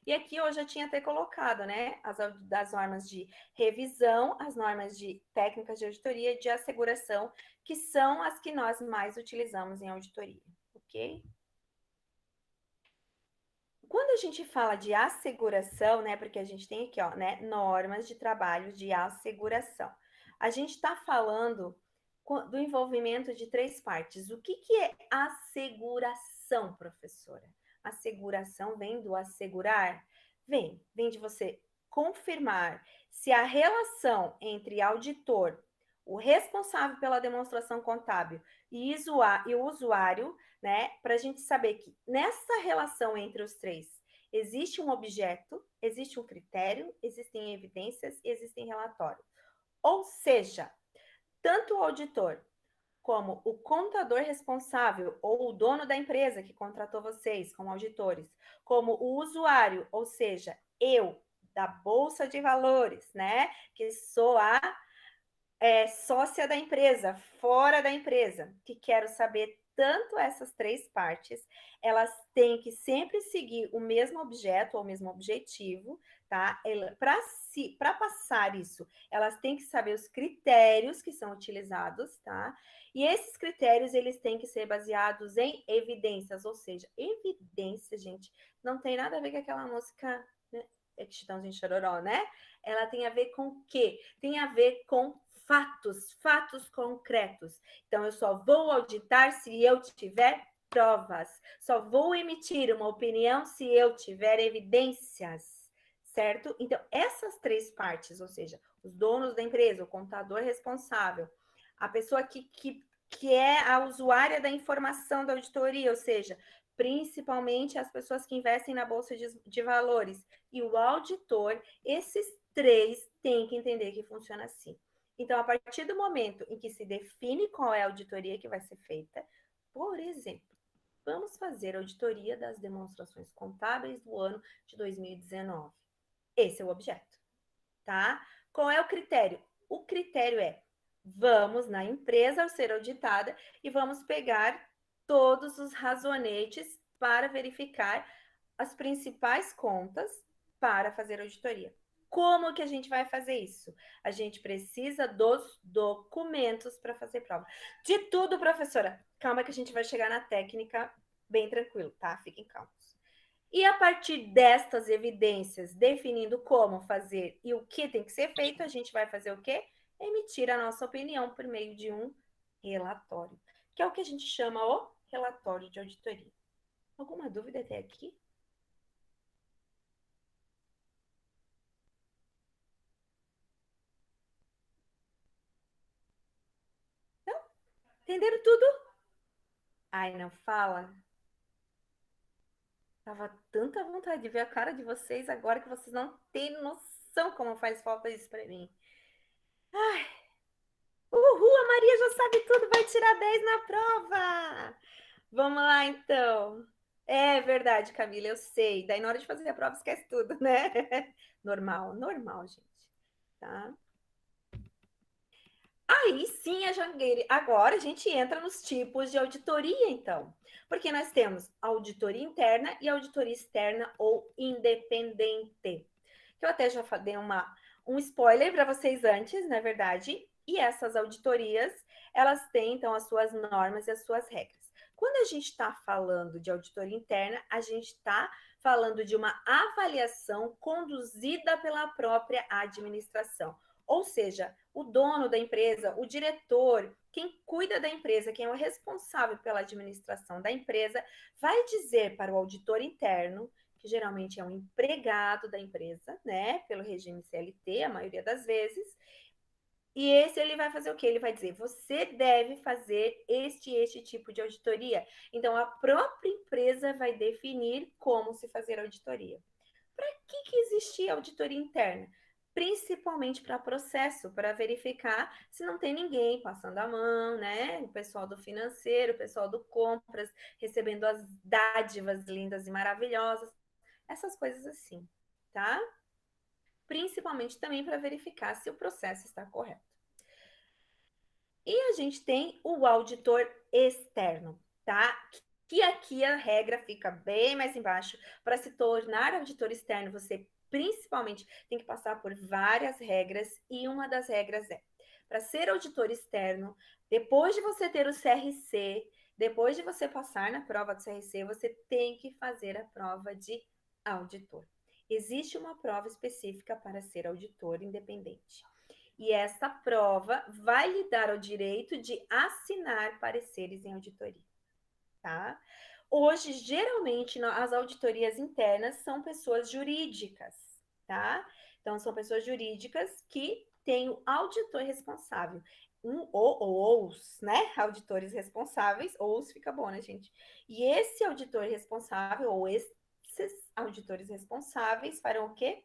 E aqui eu já tinha até colocado, né, das normas de revisão, as normas de técnicas de auditoria e de asseguração, que são as que nós mais utilizamos em auditoria, ok? Quando a gente fala de asseguração, né, porque a gente tem aqui, ó, né, normas de trabalho de asseguração. A gente está falando do envolvimento de três partes. O que é asseguração, professora? Asseguração vem do assegurar? Vem de você confirmar se a relação entre auditor, o responsável pela demonstração contábil e o usuário, né, para a gente saber que nessa relação entre os três existe um objeto, existe um critério, existem evidências, existem relatórios. Ou seja, tanto o auditor como o contador responsável ou o dono da empresa que contratou vocês como auditores, como o usuário, ou seja, eu da Bolsa de Valores, né, que sou a sócia da empresa, fora da empresa, que quero saber tanto essas três partes, elas têm que sempre seguir o mesmo objeto ou o mesmo objetivo, tá? Para passar isso, elas têm que saber os critérios que são utilizados, tá? E esses critérios, eles têm que ser baseados em evidências, ou seja, evidência, gente, não tem nada a ver com aquela música, né? Chitãozinho Chororó, né? Ela tem a ver com o quê? Tem a ver com fatos concretos. Então, eu só vou auditar se eu tiver provas. Só vou emitir uma opinião se eu tiver evidências, certo? Então, essas três partes, ou seja, os donos da empresa, o contador responsável, a pessoa que é a usuária da informação da auditoria, ou seja, principalmente as pessoas que investem na bolsa de valores, e o auditor, esses três têm que entender que funciona assim. Então, a partir do momento em que se define qual é a auditoria que vai ser feita, por exemplo, vamos fazer a auditoria das demonstrações contábeis do ano de 2019. Esse é o objeto, tá? Qual é o critério? O critério é: vamos na empresa ao ser auditada e vamos pegar todos os razonetes para verificar as principais contas para fazer auditoria. Como que a gente vai fazer isso? A gente precisa dos documentos para fazer prova. De tudo, professora. Calma que a gente vai chegar na técnica bem tranquilo, tá? Fiquem calmos. E a partir destas evidências, definindo como fazer e o que tem que ser feito, a gente vai fazer o quê? Emitir a nossa opinião por meio de um relatório, que é o que a gente chama o relatório de auditoria. Alguma dúvida até aqui? Entenderam tudo? Ai, não fala. Tava tanta vontade de ver a cara de vocês agora que vocês não têm noção como faz falta isso para mim. Uhul, a Maria já sabe tudo, vai tirar 10 na prova. Vamos lá, então. É verdade, Camila, eu sei. Daí na hora de fazer a prova esquece tudo, né? Normal, normal, gente. Tá? Aí sim, a Jangueira. Agora a gente entra nos tipos de auditoria, então. Porque nós temos auditoria interna e auditoria externa ou independente. Que eu até já dei um spoiler para vocês antes, na verdade. E essas auditorias, elas têm, então, as suas normas e as suas regras. Quando a gente está falando de auditoria interna, a gente está falando de uma avaliação conduzida pela própria administração. Ou seja, o dono da empresa, o diretor, quem cuida da empresa, quem é o responsável pela administração da empresa, vai dizer para o auditor interno, que geralmente é um empregado da empresa, né, pelo regime CLT, a maioria das vezes, e esse ele vai fazer o quê? Ele vai dizer: você deve fazer este tipo de auditoria. Então, a própria empresa vai definir como se fazer auditoria. Para que existia auditoria interna? Principalmente para processo, para verificar se não tem ninguém passando a mão, né? O pessoal do financeiro, o pessoal do compras, recebendo as dádivas lindas e maravilhosas, essas coisas assim, tá? Principalmente também para verificar se o processo está correto. E a gente tem o auditor externo, tá? Que aqui a regra fica bem mais embaixo. Para se tornar auditor externo, você principalmente tem que passar por várias regras, e uma das regras é: para ser auditor externo, depois de você ter o CRC, depois de você passar na prova do CRC, você tem que fazer a prova de auditor. Existe uma prova específica para ser auditor independente. E essa prova vai lhe dar o direito de assinar pareceres em auditoria, tá? Hoje, geralmente, as auditorias internas são pessoas jurídicas, tá? Então, são pessoas jurídicas que têm o auditor responsável. Ou os, né? Auditores responsáveis, ou os fica bom, né, gente? E esse auditor responsável, ou esses auditores responsáveis, farão o quê?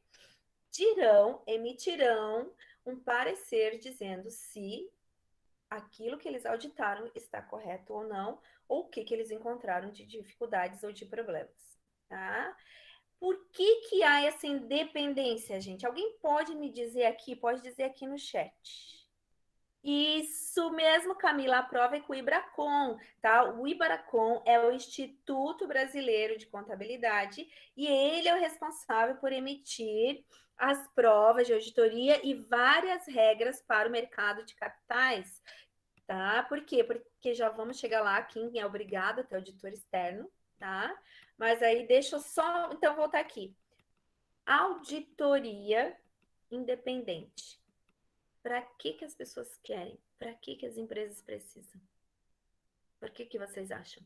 Emitirão um parecer dizendo se aquilo que eles auditaram está correto ou não, ou o que eles encontraram de dificuldades ou de problemas, tá? Por que há essa independência, gente? Alguém pode me dizer aqui, pode dizer aqui no chat. Isso mesmo, Camila, a prova é com o IBRACON, tá? O IBRACON é o Instituto Brasileiro de Contabilidade e ele é o responsável por emitir as provas de auditoria e várias regras para o mercado de capitais, tá? Por quê? Porque já vamos chegar lá, quem é obrigado a ter auditor externo, tá? Mas aí deixa eu só, então, voltar aqui. Auditoria independente. Para que as pessoas querem? Para que as empresas precisam? Por que vocês acham?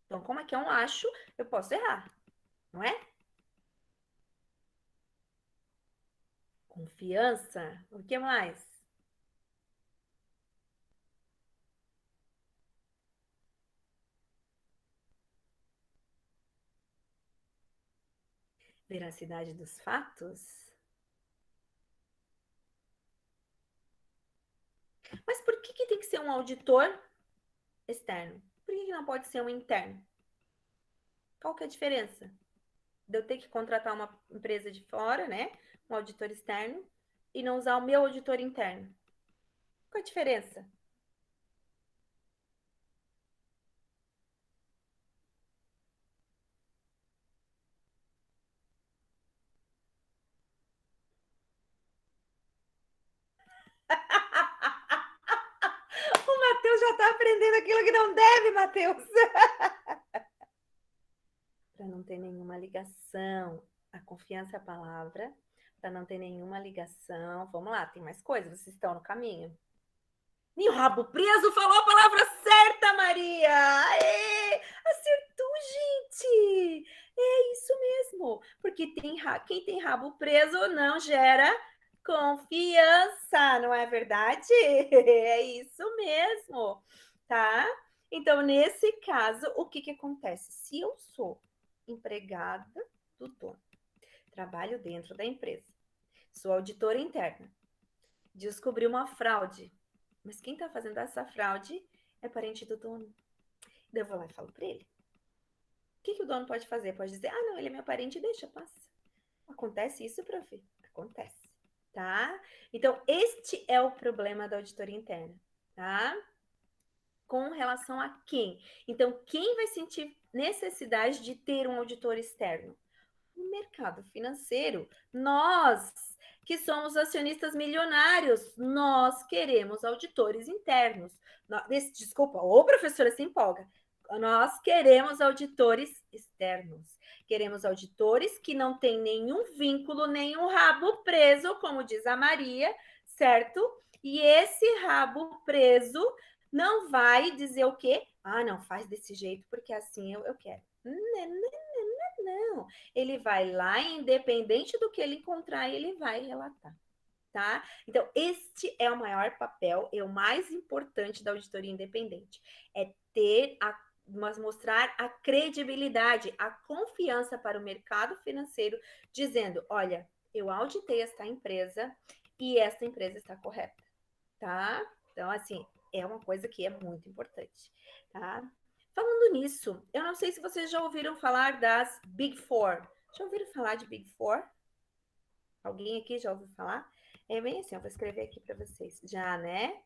Então, como é que é um acho, eu posso errar, não é? Confiança. O que mais? Veracidade dos fatos? Mas por que tem que ser um auditor externo? Por que não pode ser um interno? Qual que é a diferença? De eu ter que contratar uma empresa de fora, né? Um auditor externo, e não usar o meu auditor interno. Qual a diferença? O Matheus já está aprendendo aquilo que não deve, Matheus. Para não ter nenhuma ligação. A confiança é a palavra. Para não ter nenhuma ligação. Vamos lá, tem mais coisas. Vocês estão no caminho. E o rabo preso falou a palavra certa, Maria! Aê! Acertou, gente! É isso mesmo. Porque quem tem rabo preso não gera confiança, não é verdade? É isso mesmo, tá? Então, nesse caso, o que acontece? Se eu sou empregada do dono, trabalho dentro da empresa, sou auditora interna, descobri uma fraude, mas quem está fazendo essa fraude é parente do dono. Daí eu vou lá e falo para ele. O que o dono pode fazer? Pode dizer, ah, não, ele é meu parente, deixa, passa. Acontece isso, prof? Acontece, tá? Então, este é o problema da auditoria interna, tá? Com relação a quem? Então, quem vai sentir necessidade de ter um auditor externo? O mercado financeiro. Nós, que somos acionistas milionários, nós queremos auditores internos. Desculpa, ô professora se empolga. Nós queremos auditores externos. Queremos auditores que não têm nenhum vínculo, nenhum rabo preso, como diz a Maria, certo? E esse rabo preso não vai dizer o quê? Ah, não, faz desse jeito, porque assim eu quero. Não, ele vai lá, independente do que ele encontrar, ele vai relatar, tá? Então, este é o maior papel, é o mais importante da auditoria independente, é mostrar a credibilidade, a confiança para o mercado financeiro, dizendo, olha, eu auditei esta empresa e esta empresa está correta, tá? Então, assim, é uma coisa que é muito importante, tá? Falando nisso, eu não sei se vocês já ouviram falar das Big Four. Já ouviram falar de Big Four? Alguém aqui já ouviu falar? É bem assim, eu vou escrever aqui para vocês. Já, né?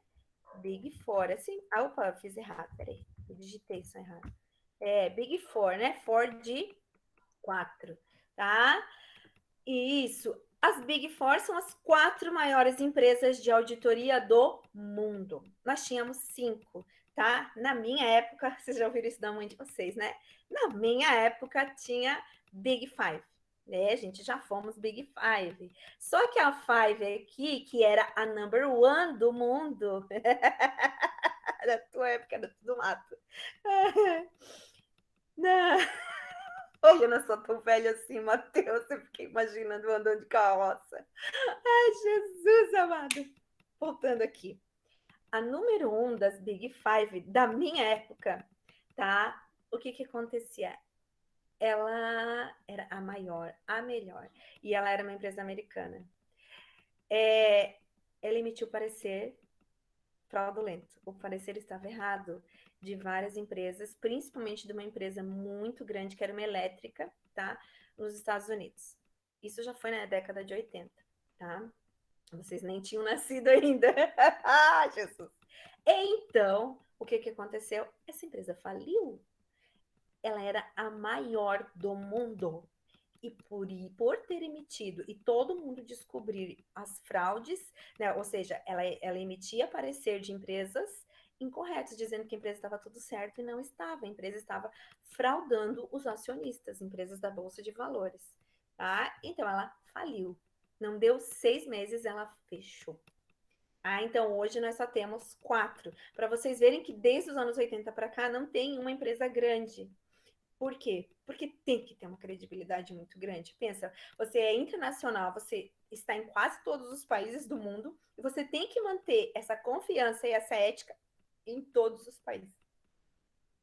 Big Four, assim. Ah, opa, eu fiz errado, peraí. Eu digitei isso errado. É, Big Four, né? Four de 4, tá? Isso. As Big Four são as 4 maiores empresas de auditoria do mundo. Nós tínhamos 5, tá? Na minha época, vocês já ouviram isso da mãe de vocês, né? Na minha época tinha Big Five, né? A gente já fomos Big Five. Só que a Five aqui, que era a number one do mundo, na tua época era tudo mato. Não. Hoje eu não sou tão velha assim, Matheus. Eu fiquei imaginando andando de carroça. Ai, Jesus amado. Voltando aqui. A número 1 das Big Five da minha época, tá? O que acontecia? Ela era a maior, a melhor. E ela era uma empresa americana. Ela emitiu parecer fraudulento. O parecer estava errado de várias empresas, principalmente de uma empresa muito grande, que era uma elétrica, tá? Nos Estados Unidos. Isso já foi na década de 80, tá? Vocês nem tinham nascido ainda. Ah, Jesus! Então, o que aconteceu? Essa empresa faliu. Ela era a maior do mundo. E por ter emitido e todo mundo descobrir as fraudes, né? Ou seja, ela emitia parecer de empresas incorretos, dizendo que a empresa estava tudo certo e não estava. A empresa estava fraudando os acionistas, empresas da Bolsa de Valores. Tá? Então, ela faliu. Não deu 6 meses, ela fechou. Ah, então hoje nós só temos 4. Para vocês verem que desde os anos 80 para cá não tem uma empresa grande. Por quê? Porque tem que ter uma credibilidade muito grande. Pensa, você é internacional, você está em quase todos os países do mundo e você tem que manter essa confiança e essa ética em todos os países.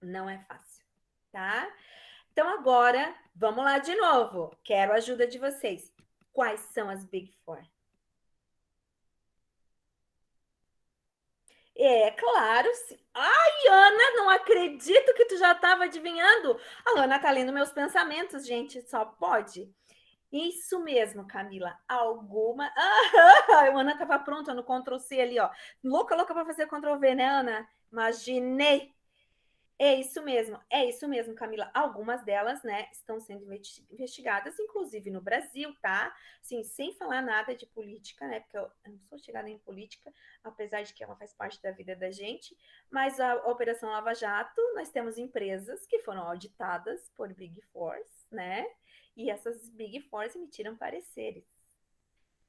Não é fácil, tá? Então agora, vamos lá de novo. Quero a ajuda de vocês. Quais são as Big Four? É, claro. Ai, Ana, não acredito que tu já estava adivinhando. A Ana tá lendo meus pensamentos, gente, só pode. Isso mesmo, Camila. Alguma. Ah, a Ana estava pronta no Ctrl C ali, ó. Louca, louca para fazer Ctrl V, né, Ana? Imaginei. É isso mesmo, Camila. Algumas delas, né, estão sendo investigadas, inclusive no Brasil, tá? Sim, sem falar nada de política, né? Porque eu não sou chegada em política, apesar de que ela faz parte da vida da gente. Mas a Operação Lava Jato, nós temos empresas que foram auditadas por Big Fours, né? E essas Big Fours emitiram pareceres.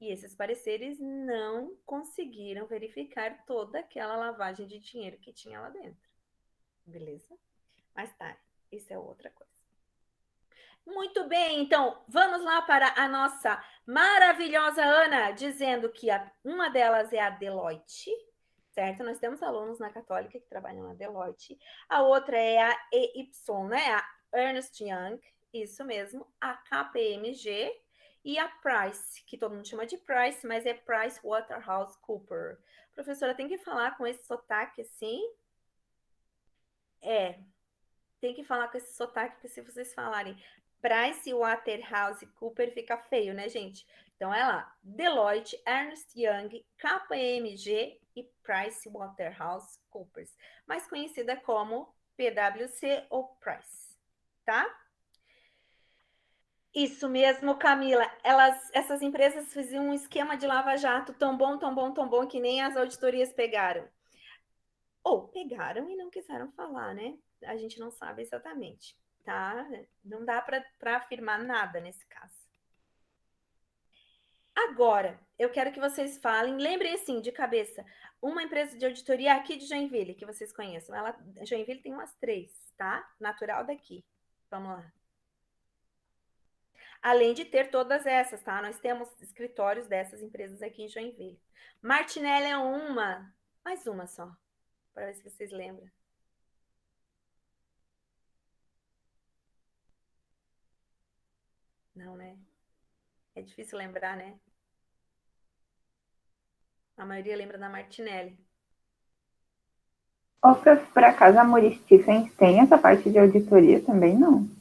E esses pareceres não conseguiram verificar toda aquela lavagem de dinheiro que tinha lá dentro. Beleza? Mas tá, isso é outra coisa. Muito bem, então vamos lá para a nossa maravilhosa Ana, dizendo que uma delas é a Deloitte, certo? Nós temos alunos na Católica que trabalham na Deloitte. A outra é a EY, né? A Ernst Young, isso mesmo, a KPMG e a Price, que todo mundo chama de Price, mas é Price Waterhouse Cooper. Professora, tem que falar com esse sotaque assim? É, tem que falar com esse sotaque, porque se vocês falarem Price Waterhouse Cooper, fica feio, né, gente? Então é lá, Deloitte, Ernst Young, KPMG e Price Waterhouse Coopers, mais conhecida como PwC ou Price, tá? Isso mesmo, Camila. Essas empresas faziam um esquema de lava-jato tão bom, tão bom, tão bom que nem as auditorias pegaram. Ou pegaram e não quiseram falar, né? A gente não sabe exatamente, tá? Não dá para afirmar nada nesse caso. Agora, eu quero que vocês falem, lembrem assim, de cabeça, uma empresa de auditoria aqui de Joinville, que vocês conheçam. Joinville tem umas 3, tá? Natural daqui. Vamos lá. Além de ter todas essas, tá? Nós temos escritórios dessas empresas aqui em Joinville. Martinelli é uma, mais uma só, para ver se vocês lembram. Não, né? É difícil lembrar, né? A maioria lembra da Martinelli. Ou por acaso a Muri Stephens tem essa parte de auditoria também? Não.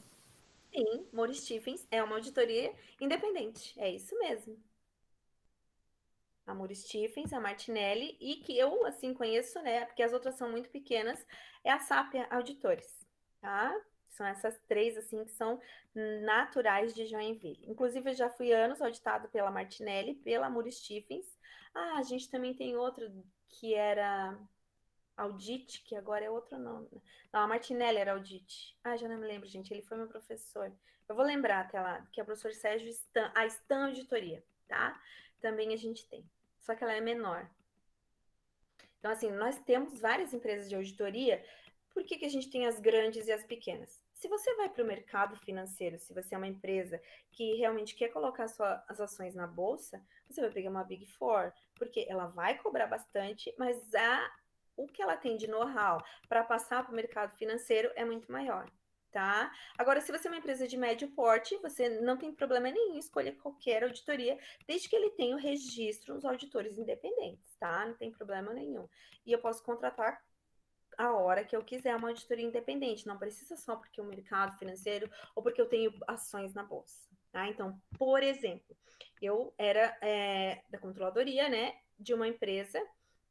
Sim, Moore Stephens é uma auditoria independente. É isso mesmo. A Moore Stephens, a Martinelli e que eu, assim, conheço, né? Porque as outras são muito pequenas, é a Sapia Auditores, tá? São essas 3, assim, que são naturais de Joinville. Inclusive, eu já fui anos auditado pela Martinelli, pela Moore Stephens. Ah, a gente também tem outro que era Audit, que agora é outro nome. Não, a Martinelli era Audit. Ah, já não me lembro, gente. Ele foi meu professor. Eu vou lembrar até lá, que é o professor Sérgio Stan, a Stan Auditoria, tá? Também a gente tem. Só que ela é menor. Então, assim, nós temos várias empresas de auditoria. Por que a gente tem as grandes e as pequenas? Se você vai para o mercado financeiro, se você é uma empresa que realmente quer colocar as ações na bolsa, você vai pegar uma Big Four, porque ela vai cobrar bastante, mas o que ela tem de know-how para passar para o mercado financeiro é muito maior, tá? Agora, se você é uma empresa de médio porte, você não tem problema nenhum em escolher qualquer auditoria, desde que ele tenha o registro nos auditores independentes, tá? Não tem problema nenhum. E eu posso contratar a hora que eu quiser uma auditoria independente, não precisa só porque o mercado financeiro ou porque eu tenho ações na bolsa, tá? Então, por exemplo, eu era da controladoria, né, de uma empresa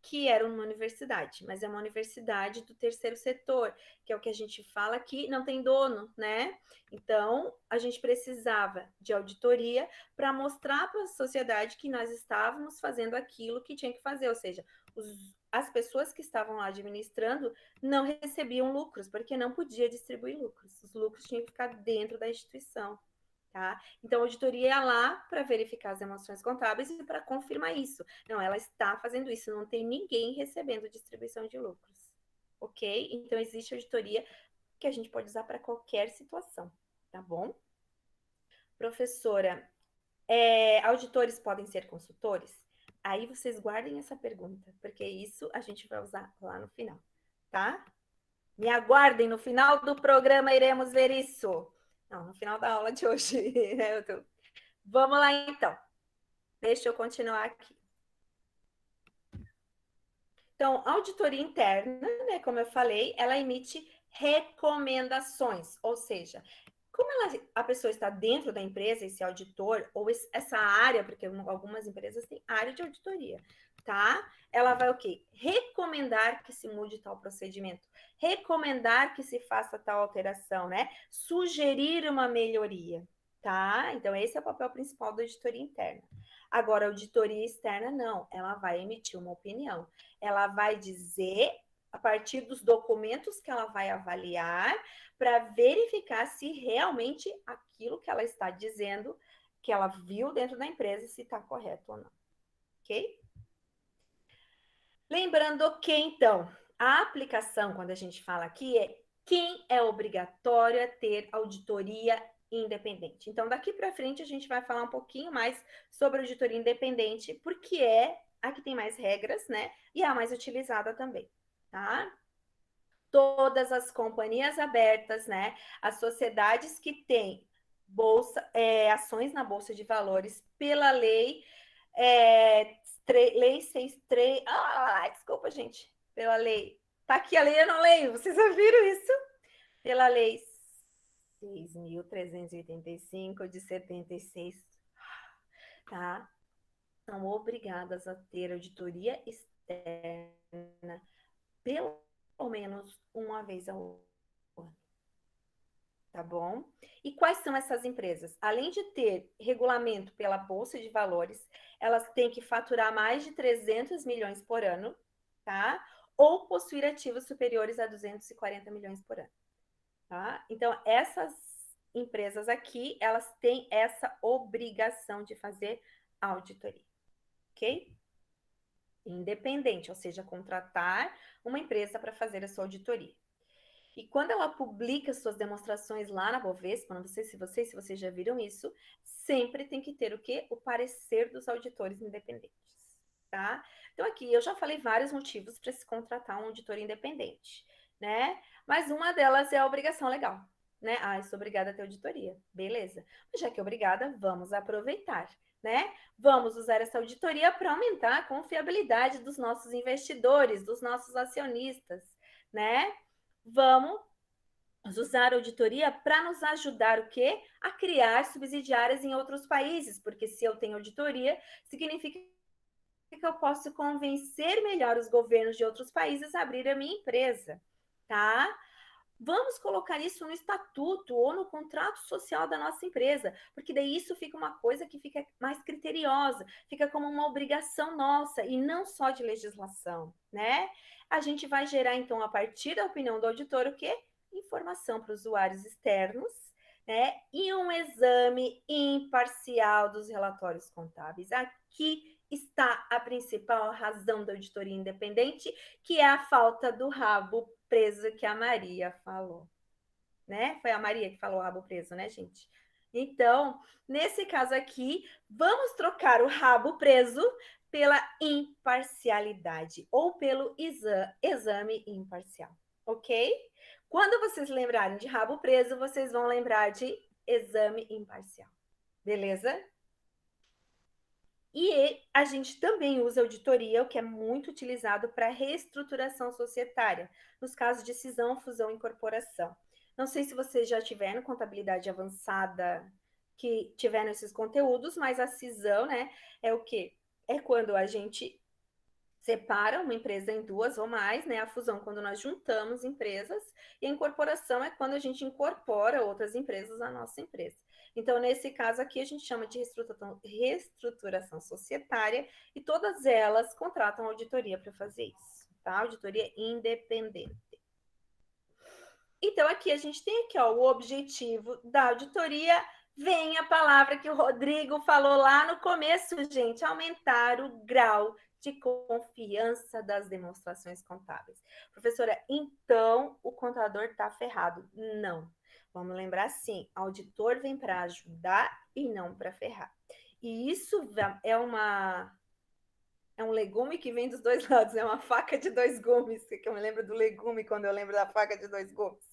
que era uma universidade, mas é uma universidade do terceiro setor, que é o que a gente fala aqui, não tem dono, né? Então, a gente precisava de auditoria para mostrar para a sociedade que nós estávamos fazendo aquilo que tinha que fazer, ou seja, as pessoas que estavam lá administrando não recebiam lucros, porque não podia distribuir lucros. Os lucros tinham que ficar dentro da instituição. Tá? Então, a auditoria é lá para verificar as emoções contábeis e para confirmar isso. Não, ela está fazendo isso, não tem ninguém recebendo distribuição de lucros. Ok? Então, existe auditoria que a gente pode usar para qualquer situação, tá bom? Professora, auditores podem ser consultores? Aí vocês guardem essa pergunta, porque isso a gente vai usar lá no final, tá? Me aguardem, no final do programa iremos ver isso. Não, no final da aula de hoje. Né? Vamos lá, então. Deixa eu continuar aqui. Então, auditoria interna, né, como eu falei, ela emite recomendações, ou seja, como a pessoa está dentro da empresa, esse auditor, ou essa área, porque algumas empresas têm área de auditoria, tá? Ela vai o quê? Recomendar que se mude tal procedimento, recomendar que se faça tal alteração, né? Sugerir uma melhoria, tá? Então, esse é o papel principal da auditoria interna. Agora, a auditoria externa, não, ela vai emitir uma opinião. Ela vai dizer, a partir dos documentos que ela vai avaliar, para verificar se realmente aquilo que ela está dizendo, que ela viu dentro da empresa, se está correto ou não. Ok? Lembrando que, então, a aplicação, quando a gente fala aqui, é quem é obrigatório a ter auditoria independente. Então, daqui para frente, a gente vai falar um pouquinho mais sobre auditoria independente, porque é a que tem mais regras, né? E é a mais utilizada também, tá? Todas as companhias abertas, né? As sociedades que têm ações na Bolsa de Valores pela lei, lei 63. Desculpa, gente. Pela lei. Tá aqui a lei, eu não leio. Vocês ouviram isso? Pela lei 6.385 de 76, tá? São obrigadas a ter auditoria externa pelo menos uma vez ao ano, tá bom? E quais são essas empresas? Além de ter regulamento pela Bolsa de Valores, elas têm que faturar mais de 300 milhões por ano, tá? Ou possuir ativos superiores a 240 milhões por ano, tá? Então, essas empresas aqui, elas têm essa obrigação de fazer auditoria, ok? Independente, ou seja, contratar uma empresa para fazer a sua auditoria. E quando ela publica suas demonstrações lá na Bovespa, não sei se vocês já viram isso, sempre tem que ter o quê? O parecer dos auditores independentes, tá? Então aqui eu já falei vários motivos para se contratar um auditor independente, né? Mas uma delas é a obrigação legal, né? Eu sou obrigada a ter auditoria, beleza? Mas já que é obrigada, vamos aproveitar, né? Vamos usar essa auditoria para aumentar a confiabilidade dos nossos investidores, dos nossos acionistas, né? Vamos usar a auditoria para nos ajudar o quê? A criar subsidiárias em outros países, porque se eu tenho auditoria, significa que eu posso convencer melhor os governos de outros países a abrir a minha empresa, tá? Vamos colocar isso no estatuto ou no contrato social da nossa empresa, porque daí isso fica uma coisa que fica mais criteriosa, fica como uma obrigação nossa e não só de legislação, né? A gente vai gerar, então, a partir da opinião do auditor, o quê? Informação para usuários externos, né? E um exame imparcial dos relatórios contábeis. Aqui está a principal razão da auditoria independente, que é a falta do rabo preso que a Maria falou, né? Foi a Maria que falou rabo preso, né, gente? Então, nesse caso aqui, vamos trocar o rabo preso pela imparcialidade ou pelo exame imparcial, ok? Quando vocês lembrarem de rabo preso, vocês vão lembrar de exame imparcial, beleza? E a gente também usa auditoria, o que é muito utilizado para reestruturação societária, nos casos de cisão, fusão e incorporação. Não sei se vocês já tiveram contabilidade avançada que tiveram esses conteúdos, mas a cisão, né, é o quê? É quando a gente separa uma empresa em duas ou mais, né? A fusão quando nós juntamos empresas e a incorporação é quando a gente incorpora outras empresas à nossa empresa. Então, nesse caso aqui, a gente chama de reestruturação societária e todas elas contratam auditoria para fazer isso, tá? Auditoria independente. Então, aqui a gente tem aqui, ó, o objetivo da auditoria. Vem a palavra que o Rodrigo falou lá no começo, gente, aumentar o grau de confiança das demonstrações contábeis. Professora, então o contador está ferrado? Não. Vamos lembrar assim, auditor vem para ajudar e não para ferrar. E isso é um legume que vem dos dois lados, é uma faca de dois gumes, que eu me lembro do legume quando eu lembro da faca de dois gumes.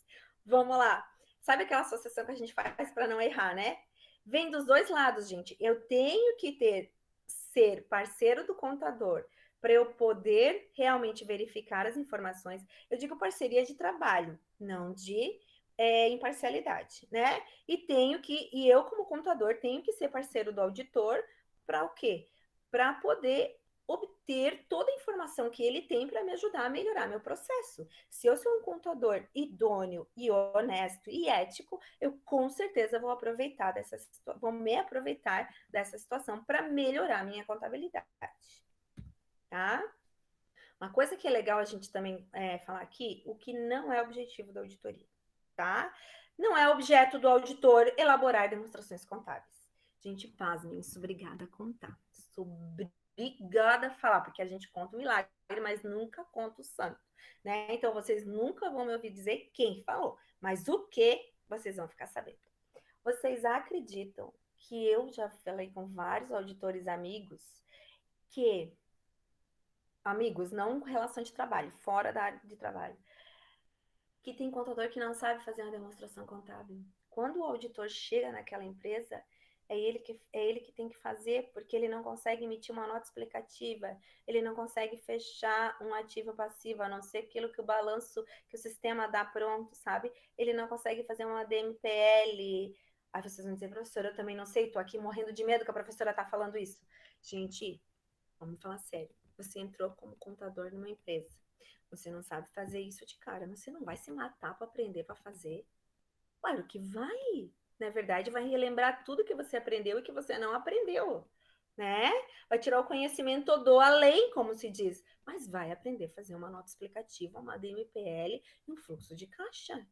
Vamos lá. Sabe aquela associação que a gente faz para não errar, né? Vem dos dois lados, gente. Eu tenho que ser parceiro do contador para eu poder realmente verificar as informações. Eu digo parceria de trabalho, não de imparcialidade, né? E eu, como contador, tenho que ser parceiro do auditor para o quê? Para poder obter toda a informação que ele tem para me ajudar a melhorar meu processo. Se eu sou um contador idôneo e honesto e ético, eu com certeza vou me aproveitar dessa situação para melhorar minha contabilidade, tá? Uma coisa que é legal a gente também falar aqui, o que não é objetivo da auditoria, tá? Não é objeto do auditor elaborar demonstrações contábeis. Gente, pasmem, sou obrigada a contar. Sou obrigada a falar, porque a gente conta o milagre, mas nunca conta o santo, né? Então, vocês nunca vão me ouvir dizer quem falou, mas o que vocês vão ficar sabendo. Vocês acreditam que eu já falei com vários auditores amigos que amigos, não relação de trabalho, fora da área de trabalho, que tem contador que não sabe fazer uma demonstração contábil. Quando o auditor chega naquela empresa, é ele que tem que fazer, porque ele não consegue emitir uma nota explicativa, ele não consegue fechar um ativo passivo, a não ser aquilo que o balanço, que o sistema dá pronto, sabe? Ele não consegue fazer uma DMPL. Aí vocês vão dizer, professora, eu também não sei, tô aqui morrendo de medo que a professora tá falando isso. Gente, vamos falar sério. Você entrou como contador numa empresa. Você não sabe fazer isso de cara, mas você não vai se matar para aprender para fazer. Claro que vai. Na verdade, vai relembrar tudo que você aprendeu e que você não aprendeu, né? Vai tirar o conhecimento do além, como se diz, mas vai aprender a fazer uma nota explicativa, uma DMPL e um fluxo de caixa,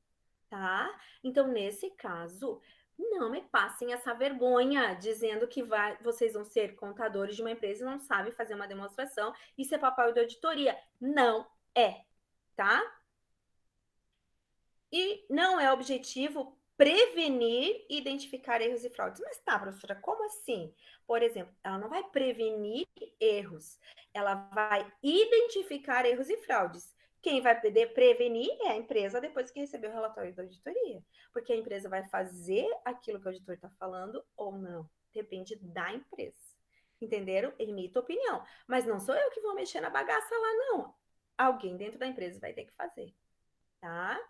tá? Então, nesse caso, não me passem essa vergonha dizendo que vocês vão ser contadores de uma empresa e não sabem fazer uma demonstração. Isso é papel de auditoria. Não é, tá? E não é objetivo prevenir e identificar erros e fraudes. Mas tá, professora, como assim? Por exemplo, ela não vai prevenir erros, ela vai identificar erros e fraudes. Quem vai prevenir é a empresa depois que receber o relatório da auditoria. Porque a empresa vai fazer aquilo que o auditor está falando ou não. Depende da empresa. Entenderam? Emita opinião. Mas não sou eu que vou mexer na bagaça lá, não. Alguém dentro da empresa vai ter que fazer, tá?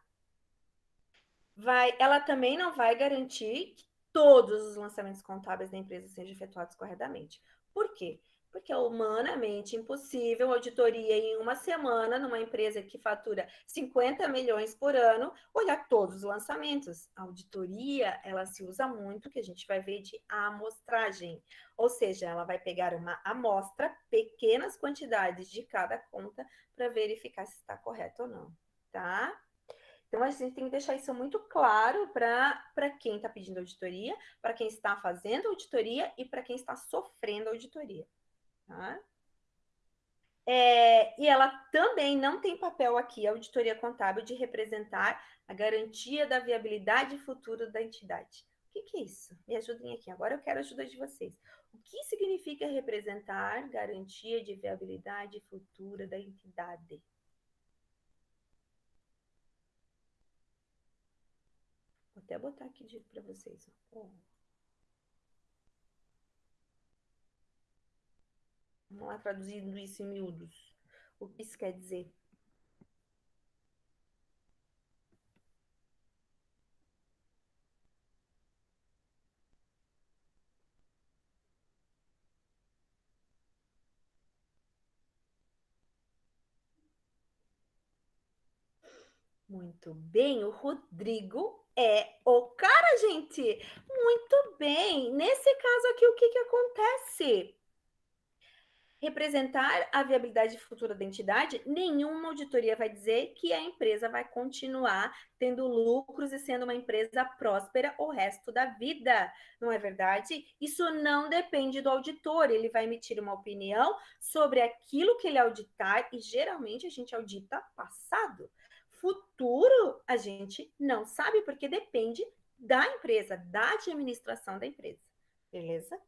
Ela também não vai garantir que todos os lançamentos contábeis da empresa sejam efetuados corretamente. Por quê? Porque é humanamente impossível auditoria em uma semana numa empresa que fatura 50 milhões por ano olhar todos os lançamentos. A auditoria, ela se usa muito, que a gente vai ver de amostragem. Ou seja, ela vai pegar uma amostra, pequenas quantidades de cada conta para verificar se está correto ou não, tá? Então, a gente tem que deixar isso muito claro para quem está pedindo auditoria, para quem está fazendo auditoria e para quem está sofrendo auditoria. Tá? E ela também não tem papel aqui, a auditoria contábil, de representar a garantia da viabilidade futura da entidade. O que é isso? Me ajudem aqui. Agora eu quero a ajuda de vocês. O que significa representar garantia de viabilidade futura da entidade? Vou até botar aqui para vocês. Vamos lá, traduzindo isso em miúdos. O que isso quer dizer? Muito bem, o Rodrigo é o cara, gente. Muito bem. Nesse caso aqui, o que acontece? Representar a viabilidade futura da entidade, nenhuma auditoria vai dizer que a empresa vai continuar tendo lucros e sendo uma empresa próspera o resto da vida, não é verdade? Isso não depende do auditor, ele vai emitir uma opinião sobre aquilo que ele auditar e geralmente a gente audita passado. Futuro, a gente não sabe porque depende da empresa, da administração da empresa, beleza?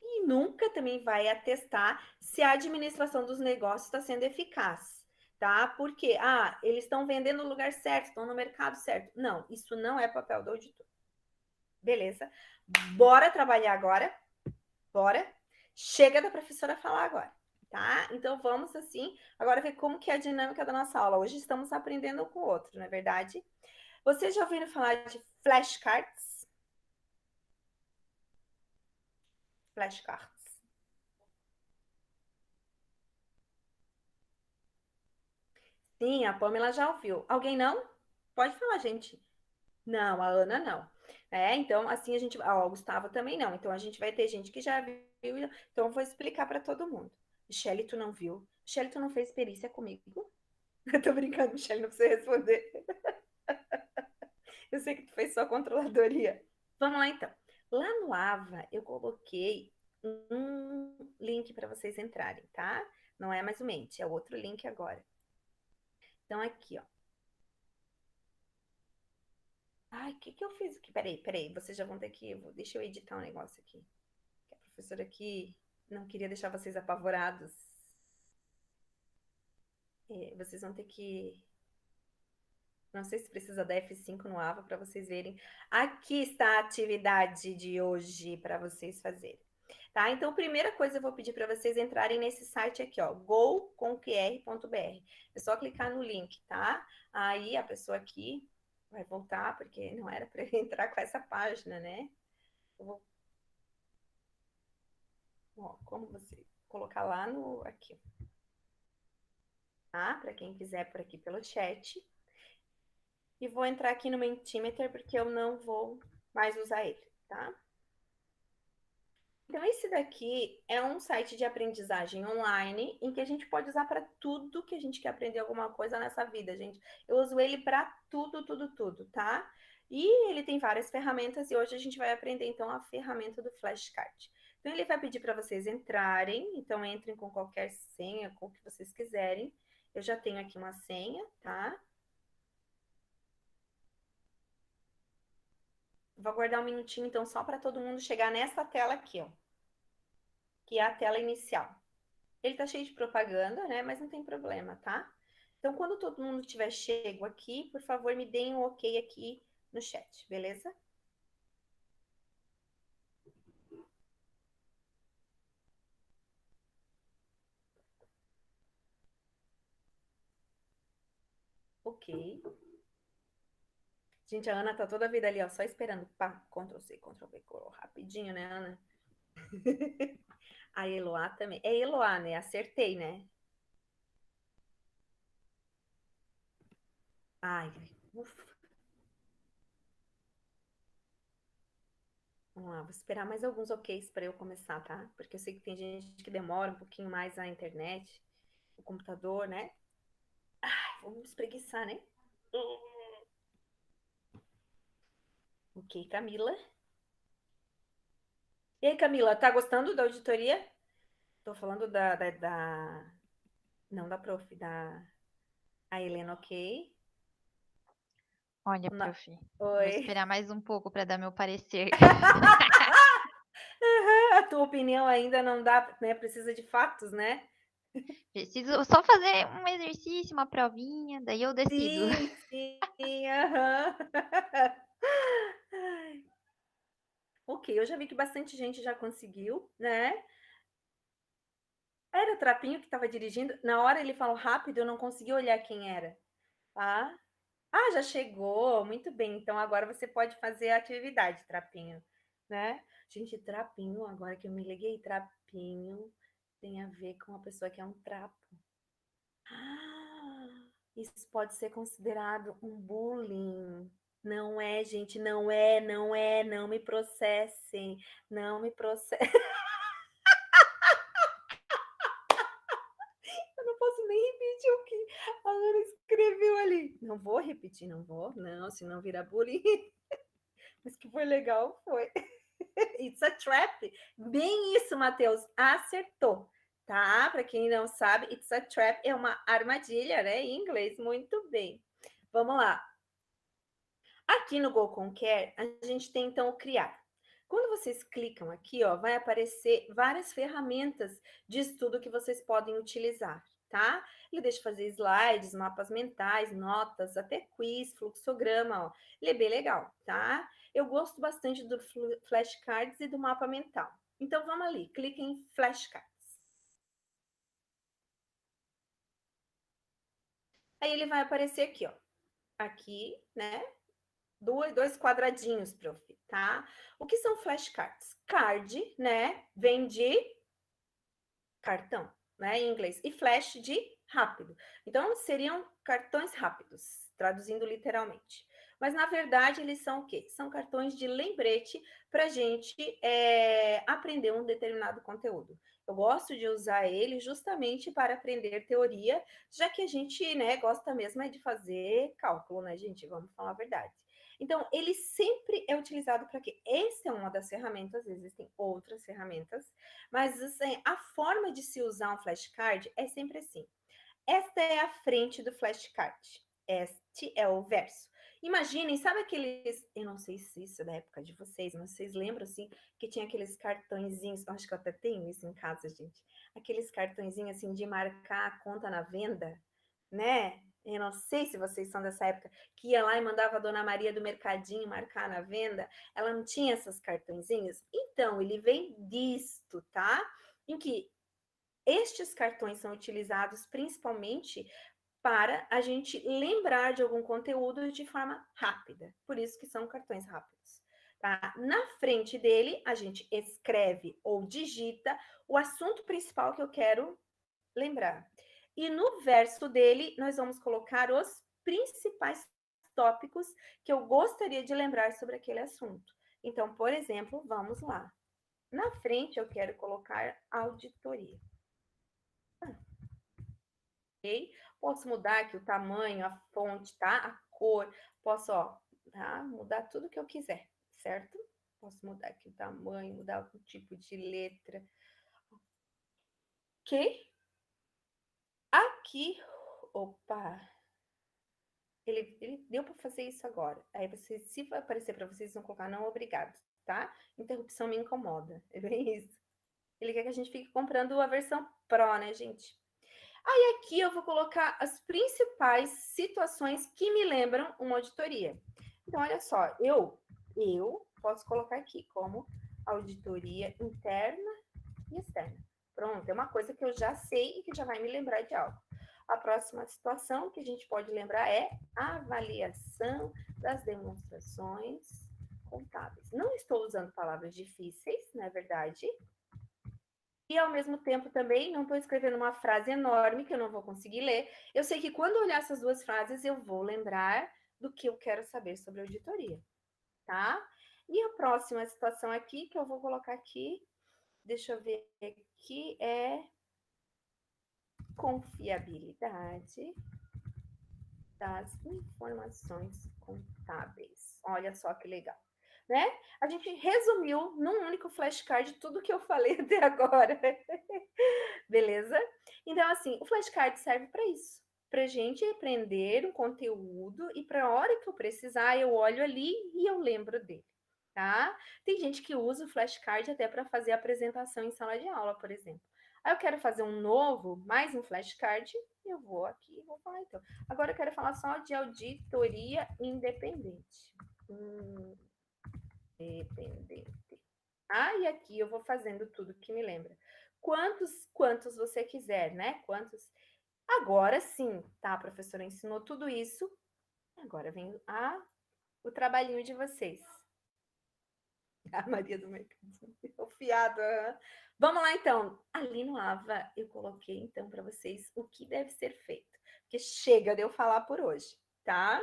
E nunca também vai atestar se a administração dos negócios está sendo eficaz, tá? Porque, eles estão vendendo no lugar certo, estão no mercado certo. Não, isso não é papel do auditor. Beleza? Bora trabalhar agora? Bora? Chega da professora falar agora, tá? Então vamos assim, agora ver como que é a dinâmica da nossa aula. Hoje estamos aprendendo um com o outro, não é verdade? Vocês já ouviram falar de flashcards? Flashcards. Sim, a Pamela já ouviu. Alguém não? Pode falar, gente. Não, a Ana não. Então assim a gente, o Gustavo também não. Então a gente vai ter gente que já viu, então eu vou explicar para todo mundo. Michele, tu não viu? Michele, tu não fez perícia comigo? Eu tô brincando, Michele, não precisa responder. Eu sei que tu fez só controladoria. Vamos lá então. Lá no Ava, eu coloquei um link para vocês entrarem, tá? Não é mais o Mente, é outro link agora. Então aqui, ó. Ai, o que eu fiz aqui? Peraí, vocês já vão ter que. Deixa eu editar um negócio aqui. Que a professora aqui não queria deixar vocês apavorados. Vocês vão ter que. Não sei se precisa da F5 no AVA para vocês verem. Aqui está a atividade de hoje para vocês fazerem. Tá? Então, primeira coisa eu vou pedir para vocês entrarem nesse site aqui, ó, go.com.br. É só clicar no link, tá? Aí a pessoa aqui vai voltar, porque não era para entrar com essa página, né? Eu vou, ó, como você colocar lá no aqui, tá? Para quem quiser por aqui pelo chat. E vou entrar aqui no Mentimeter porque eu não vou mais usar ele, tá? Então, esse daqui é um site de aprendizagem online em que a gente pode usar para tudo que a gente quer aprender alguma coisa nessa vida, gente. Eu uso ele para tudo, tudo, tudo, tá? E ele tem várias ferramentas e hoje a gente vai aprender então a ferramenta do flashcard. Então, ele vai pedir para vocês entrarem, então entrem com qualquer senha, com o que vocês quiserem. Eu já tenho aqui uma senha, tá? Vou aguardar um minutinho então só para todo mundo chegar nessa tela aqui, ó, que é a tela inicial. Ele tá cheio de propaganda, né? Mas não tem problema, tá? Então, quando todo mundo tiver chego aqui, por favor, me deem um ok aqui no chat, beleza? Ok. Gente, a Ana tá toda a vida ali, ó, só esperando. Pá, Ctrl C, Ctrl V, rapidinho, né, Ana? A Eloá também. É Eloá, né? Acertei, né? Ai, ufa. Vamos lá, vou esperar mais alguns OKs para eu começar, tá? Porque eu sei que tem gente que demora um pouquinho mais a internet, o computador, né? Ai, vamos espreguiçar, né? Ok, Camila. E aí, Camila, tá gostando da auditoria? Tô falando não da prof, da a Helena, ok? Olha, Na- prof, vou Oi. esperar mais um pouco para dar meu parecer. A tua opinião ainda não dá, né? Precisa de fatos, né? Preciso só fazer um exercício, uma provinha, daí eu decido. Sim, sim, aham. Ok, eu já vi que bastante gente já conseguiu, né? Era o Trapinho que estava dirigindo. Na hora ele falou rápido, eu não consegui olhar quem era, tá? Ah, já chegou, muito bem. Então agora você pode fazer a atividade, Trapinho, né? Gente, Trapinho, agora que eu me liguei, Trapinho tem a ver com a pessoa que é um trapo. Ah, isso pode ser considerado um bullying. Não é, gente, não é, não é, não me processem, não me processem. Eu não posso nem repetir o que a Ana escreveu ali. Não vou repetir, não vou, não, senão vira bullying. Mas que foi legal, foi. It's a trap. Bem isso, Matheus. Acertou. Tá? Para quem não sabe, it's a trap é uma armadilha, né? Em inglês. Muito bem. Vamos lá. Aqui no Go Conquer, a gente tem então o criar. Quando vocês clicam aqui, ó, vai aparecer várias ferramentas de estudo que vocês podem utilizar, tá? Ele deixa fazer slides, mapas mentais, notas, até quiz, fluxograma, ó. Ele é bem legal, tá? Eu gosto bastante do flashcards e do mapa mental. Então, vamos ali, clique em Flashcards. Aí ele vai aparecer aqui, ó. Aqui, né? Dois quadradinhos, prof, tá? O que são flashcards? Card, né? Vem de cartão, né? Em inglês. E flash de rápido. Então, seriam cartões rápidos, traduzindo literalmente. Mas, na verdade, eles são o quê? São cartões de lembrete para a gente aprender um determinado conteúdo. Eu gosto de usar ele justamente para aprender teoria, já que a gente, né, gosta mesmo de fazer cálculo, né, gente? Vamos falar a verdade. Então, ele sempre é utilizado para quê? Essa é uma das ferramentas, existem outras ferramentas, mas assim, a forma de se usar um flashcard é sempre assim. Esta é a frente do flashcard. Este é o verso. Imaginem, sabe aqueles... Eu não sei se isso é da época de vocês, mas vocês lembram, assim, que tinha aqueles cartõezinhos... Acho que eu até tenho isso em casa, gente. Aqueles cartõezinhos, assim, de marcar a conta na venda, né? Eu não sei se vocês são dessa época, que ia lá e mandava a Dona Maria do mercadinho marcar na venda. Ela não tinha esses cartõezinhos? Então, ele vem disto, tá? Em que estes cartões são utilizados principalmente para a gente lembrar de algum conteúdo de forma rápida. Por isso que são cartões rápidos. Tá? Na frente dele, a gente escreve ou digita o assunto principal que eu quero lembrar. E no verso dele, nós vamos colocar os principais tópicos que eu gostaria de lembrar sobre aquele assunto. Então, por exemplo, vamos lá. Na frente, eu quero colocar auditoria. Ok? Posso mudar aqui o tamanho, a fonte, tá? A cor. Posso, ó, tá? Mudar tudo que eu quiser, certo? Posso mudar aqui o tamanho, mudar o tipo de letra. Ok? Aqui, opa, ele deu para fazer isso agora. Aí vocês, se vai aparecer para vocês, vão colocar não obrigado, tá? Interrupção me incomoda. É bem isso. Ele quer que a gente fique comprando a versão Pro, né, gente? Aí aqui eu vou colocar as principais situações que me lembram uma auditoria. Então, olha só, eu posso colocar aqui como auditoria interna e externa. Pronto, é uma coisa que eu já sei e que já vai me lembrar de algo. A próxima situação que a gente pode lembrar é a avaliação das demonstrações contábeis. Não estou usando palavras difíceis, não é verdade? E, ao mesmo tempo, também não estou escrevendo uma frase enorme que eu não vou conseguir ler. Eu sei que quando eu olhar essas duas frases, eu vou lembrar do que eu quero saber sobre auditoria, tá? E a próxima situação aqui, que eu vou colocar aqui, deixa eu ver aqui, é confiabilidade das informações contábeis. Olha só que legal, né? A gente resumiu num único flashcard tudo que eu falei até agora. Beleza? Então, assim, o flashcard serve para isso. Para a gente aprender um conteúdo e para a hora que eu precisar, eu olho ali e eu lembro dele, tá? Tem gente que usa o flashcard até para fazer apresentação em sala de aula, por exemplo. Aí eu quero fazer um novo, mais um flashcard, eu vou aqui e vou falar então. Agora eu quero falar só de auditoria independente. Independente. Ah, e aqui eu vou fazendo tudo que me lembra. Quantos você quiser, né? Quantos. Agora sim, tá? A professora ensinou tudo isso. Agora vem o trabalhinho de vocês. A Maria do Mercado. O fiado. Vamos lá, então. Ali no AVA, eu coloquei, então, para vocês o que deve ser feito. Porque chega de eu falar por hoje, tá?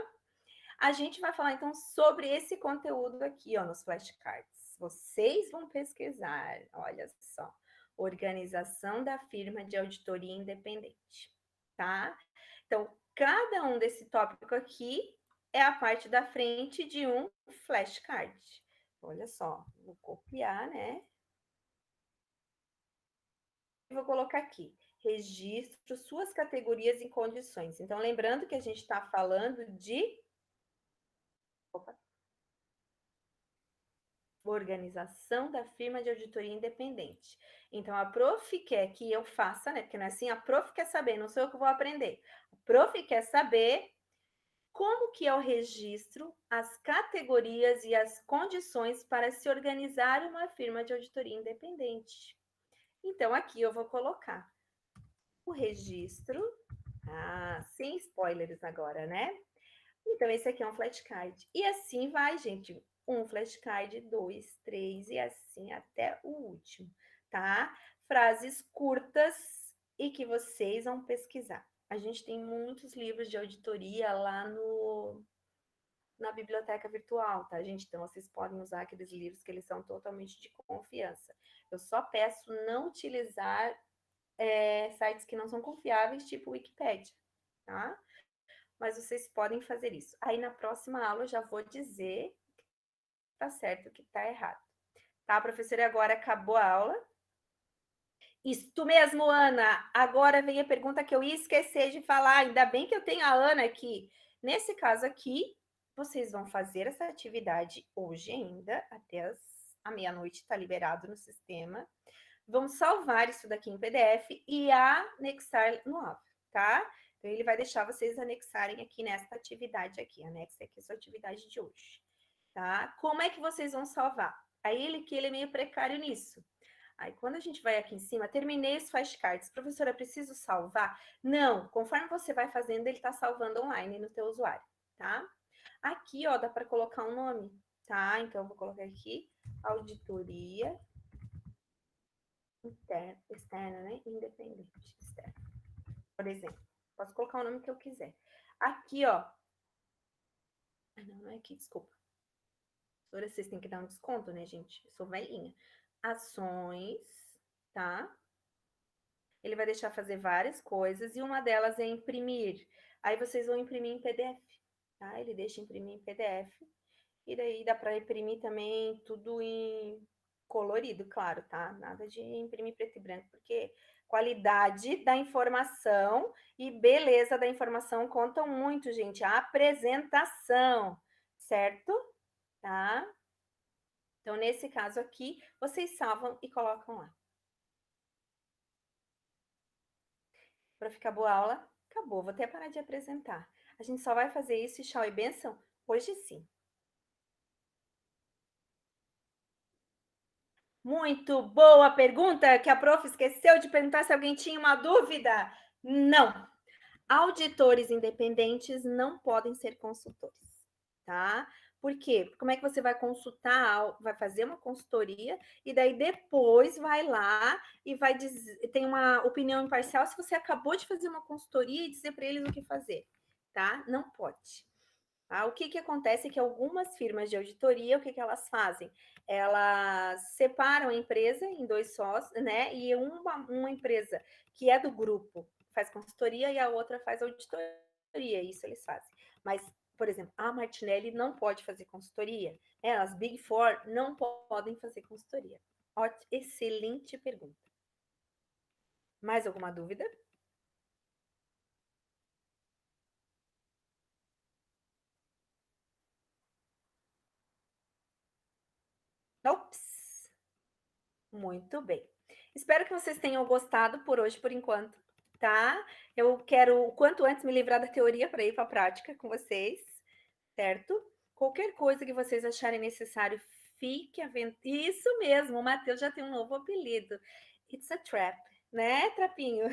A gente vai falar, então, sobre esse conteúdo aqui, ó, nos flashcards. Vocês vão pesquisar, olha só. Organização da firma de auditoria independente, tá? Então, cada um desse tópico aqui é a parte da frente de um flashcard. Olha só, vou copiar, né? Vou colocar aqui, registro suas categorias e condições. Então, lembrando que a gente está falando de... Opa. Organização da firma de auditoria independente. Então, a prof quer que eu faça, né? Porque não é assim, a prof quer saber, não sou eu que vou aprender. A prof quer saber Como que é o registro, as categorias e as condições para se organizar uma firma de auditoria independente? Então, aqui eu vou colocar o registro, sem spoilers agora, né? Então, esse aqui é um flashcard. E assim vai, gente. Um flashcard, 2, 3 e assim até o último, tá? Frases curtas e que vocês vão pesquisar. A gente tem muitos livros de auditoria lá na biblioteca virtual, tá, gente? Então, vocês podem usar aqueles livros que eles são totalmente de confiança. Eu só peço não utilizar sites que não são confiáveis, tipo Wikipedia, tá? Mas vocês podem fazer isso. Aí, na próxima aula, eu já vou dizer que tá certo, que tá errado. Tá, professora? Agora acabou a aula. Isso mesmo, Ana. Agora vem a pergunta que eu ia esquecer de falar. Ainda bem que eu tenho a Ana aqui. Nesse caso aqui, vocês vão fazer essa atividade hoje ainda, até a meia-noite, está liberado no sistema. Vão salvar isso daqui em PDF e anexar no aula, tá? Então, ele vai deixar vocês anexarem aqui nesta atividade aqui. Anexa aqui a sua atividade de hoje, tá? Como é que vocês vão salvar? Aí ele é meio precário nisso. Aí, quando a gente vai aqui em cima, terminei os flashcards. Professora, preciso salvar? Não, conforme você vai fazendo, ele está salvando online no teu usuário, tá? Aqui, ó, dá para colocar um nome, tá? Então, eu vou colocar aqui, auditoria interna, externa, né? Independente, externa. Por exemplo, posso colocar o nome que eu quiser. Aqui, ó. Não é aqui, desculpa. Professora, vocês têm que dar um desconto, né, gente? Eu sou velhinha. Ações, tá? Ele vai deixar fazer várias coisas e uma delas é imprimir. Aí vocês vão imprimir em PDF, tá? Ele deixa imprimir em PDF. E daí dá para imprimir também tudo em colorido, claro, tá? Nada de imprimir preto e branco, porque qualidade da informação e beleza da informação contam muito, gente. A apresentação, certo? Tá? Então, nesse caso aqui, vocês salvam e colocam lá. Para ficar boa a aula, acabou. Vou até parar de apresentar. A gente só vai fazer isso e tchau e benção hoje sim. Muito boa pergunta, que a prof esqueceu de perguntar se alguém tinha uma dúvida. Não. Auditores independentes não podem ser consultores, tá? Por quê? Como é que você vai consultar, vai fazer uma consultoria e daí depois vai lá e vai dizer, tem uma opinião imparcial se você acabou de fazer uma consultoria e dizer para eles o que fazer, tá? Não pode. O que acontece é que algumas firmas de auditoria, o que elas fazem? Elas separam a empresa em dois sócios, né? E uma empresa que é do grupo faz consultoria e a outra faz auditoria, isso eles fazem. Mas, por exemplo, a Martinelli não pode fazer consultoria, as Big Four não podem fazer consultoria. Excelente pergunta. Mais alguma dúvida? Ops! Muito bem. Espero que vocês tenham gostado por hoje, por enquanto, tá? Eu quero o quanto antes me livrar da teoria para ir para a prática com vocês, certo? Qualquer coisa que vocês acharem necessário, fique à vontade. Isso mesmo, o Matheus já tem um novo apelido. It's a trap, né, Trapinho?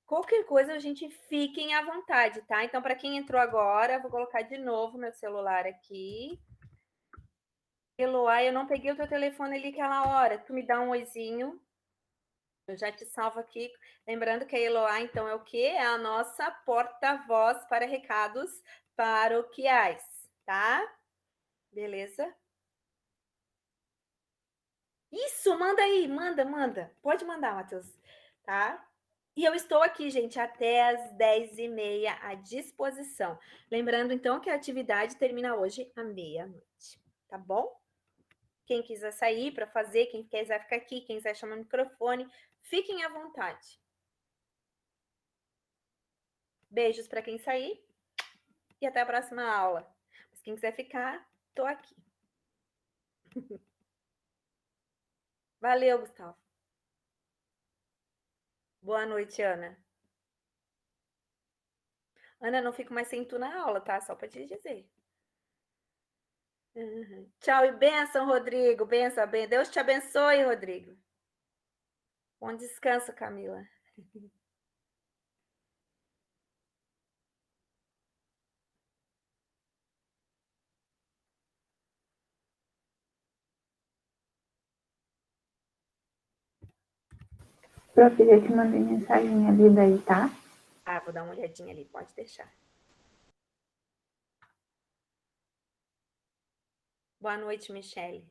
Qualquer coisa, a gente fiquem à vontade, tá? Então, para quem entrou agora, vou colocar de novo meu celular aqui. Eloá, eu não peguei o teu telefone ali aquela hora. Tu me dá um oizinho. Eu já te salvo aqui. Lembrando que a Eloá, então, é o quê? É a nossa porta-voz para recados paroquiais, tá? Beleza? Isso, manda aí, manda. Pode mandar, Matheus, tá? E eu estou aqui, gente, até às 10h30 à disposição. Lembrando, então, que a atividade termina hoje à meia-noite, tá bom? Quem quiser sair para fazer, quem quiser ficar aqui, quem quiser chamar o microfone, fiquem à vontade. Beijos para quem sair e até a próxima aula. Mas quem quiser ficar, tô aqui. Valeu, Gustavo. Boa noite, Ana. Ana, não fico mais sem tu na aula, tá? Só para te dizer. Uhum. Tchau e benção, Rodrigo. Benção, bem. Deus te abençoe, Rodrigo. Bom descanso, Camila. Prof, já te mandei mensagem ali daí, tá? Ah, vou dar uma olhadinha ali, pode deixar. Boa noite, Michele.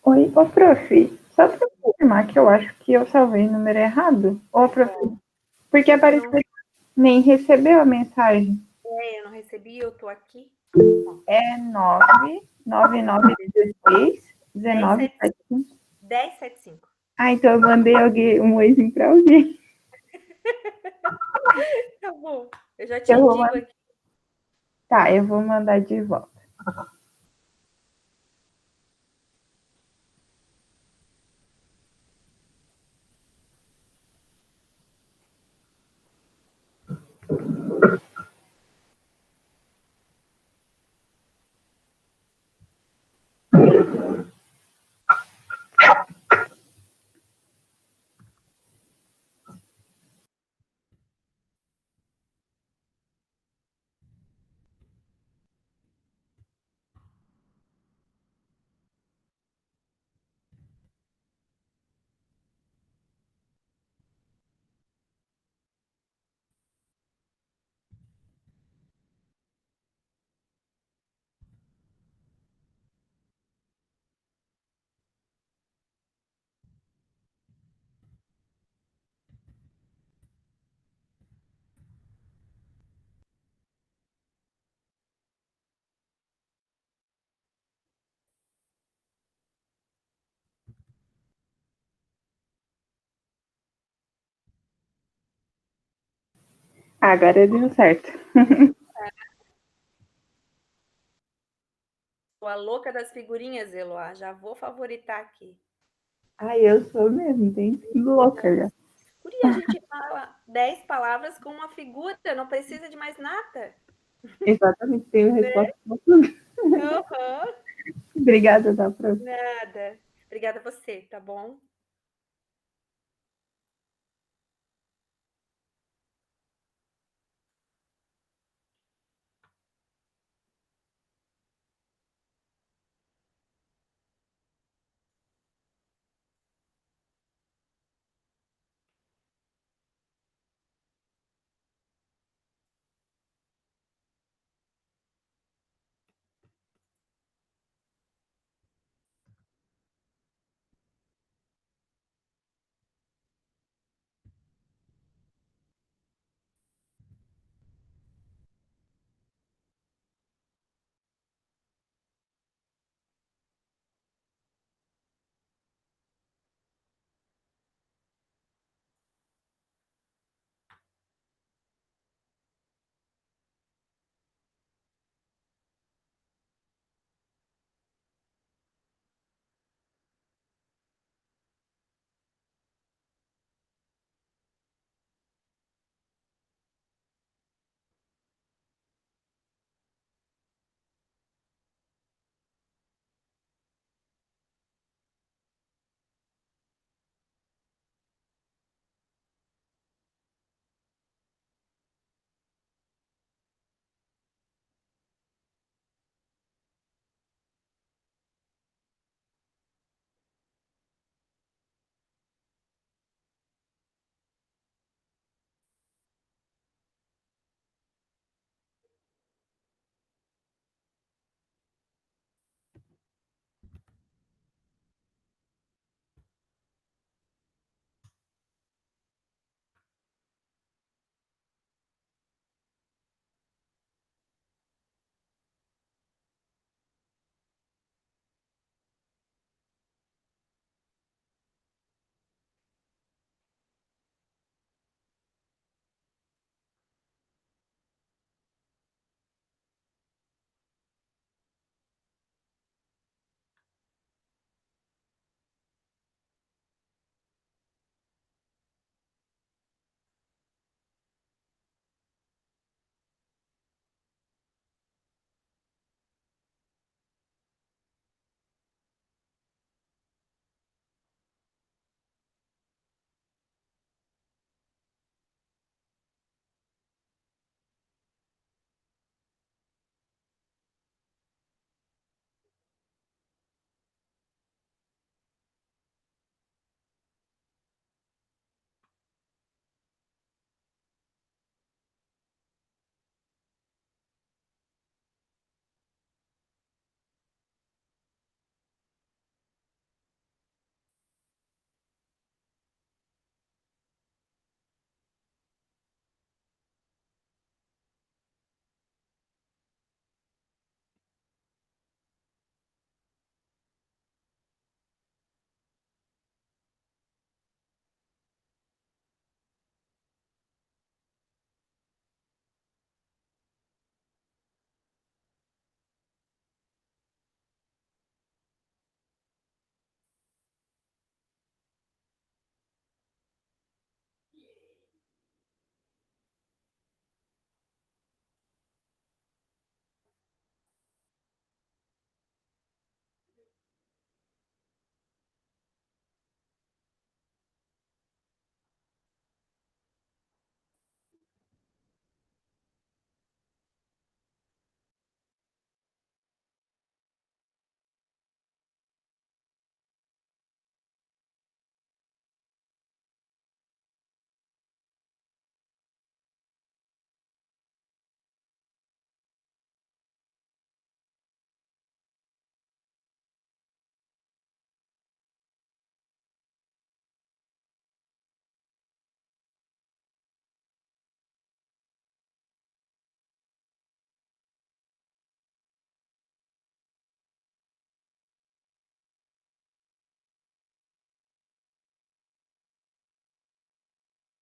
Oi, ô prof, só pra confirmar que eu acho que eu salvei o número errado. Ô, prof, porque apareceu Não, que nem recebeu a mensagem. eu não recebi, eu tô aqui. É 99916 1975. 1075. Ah, então eu mandei um oizinho pra alguém. Tá bom. Eu já te Eu vou digo mandar. aqui. Tá, eu vou mandar de volta. Agora deu certo. sou a louca das figurinhas, Eloá. Já vou favoritar aqui. Ai, eu sou mesmo, tem sido louca já. Guria, a gente fala 10 palavras com uma figura, não precisa de mais nada. Exatamente, tenho resposta pra tudo. Uhum. Obrigada, tá, prof. Nada. Obrigada a você, tá bom?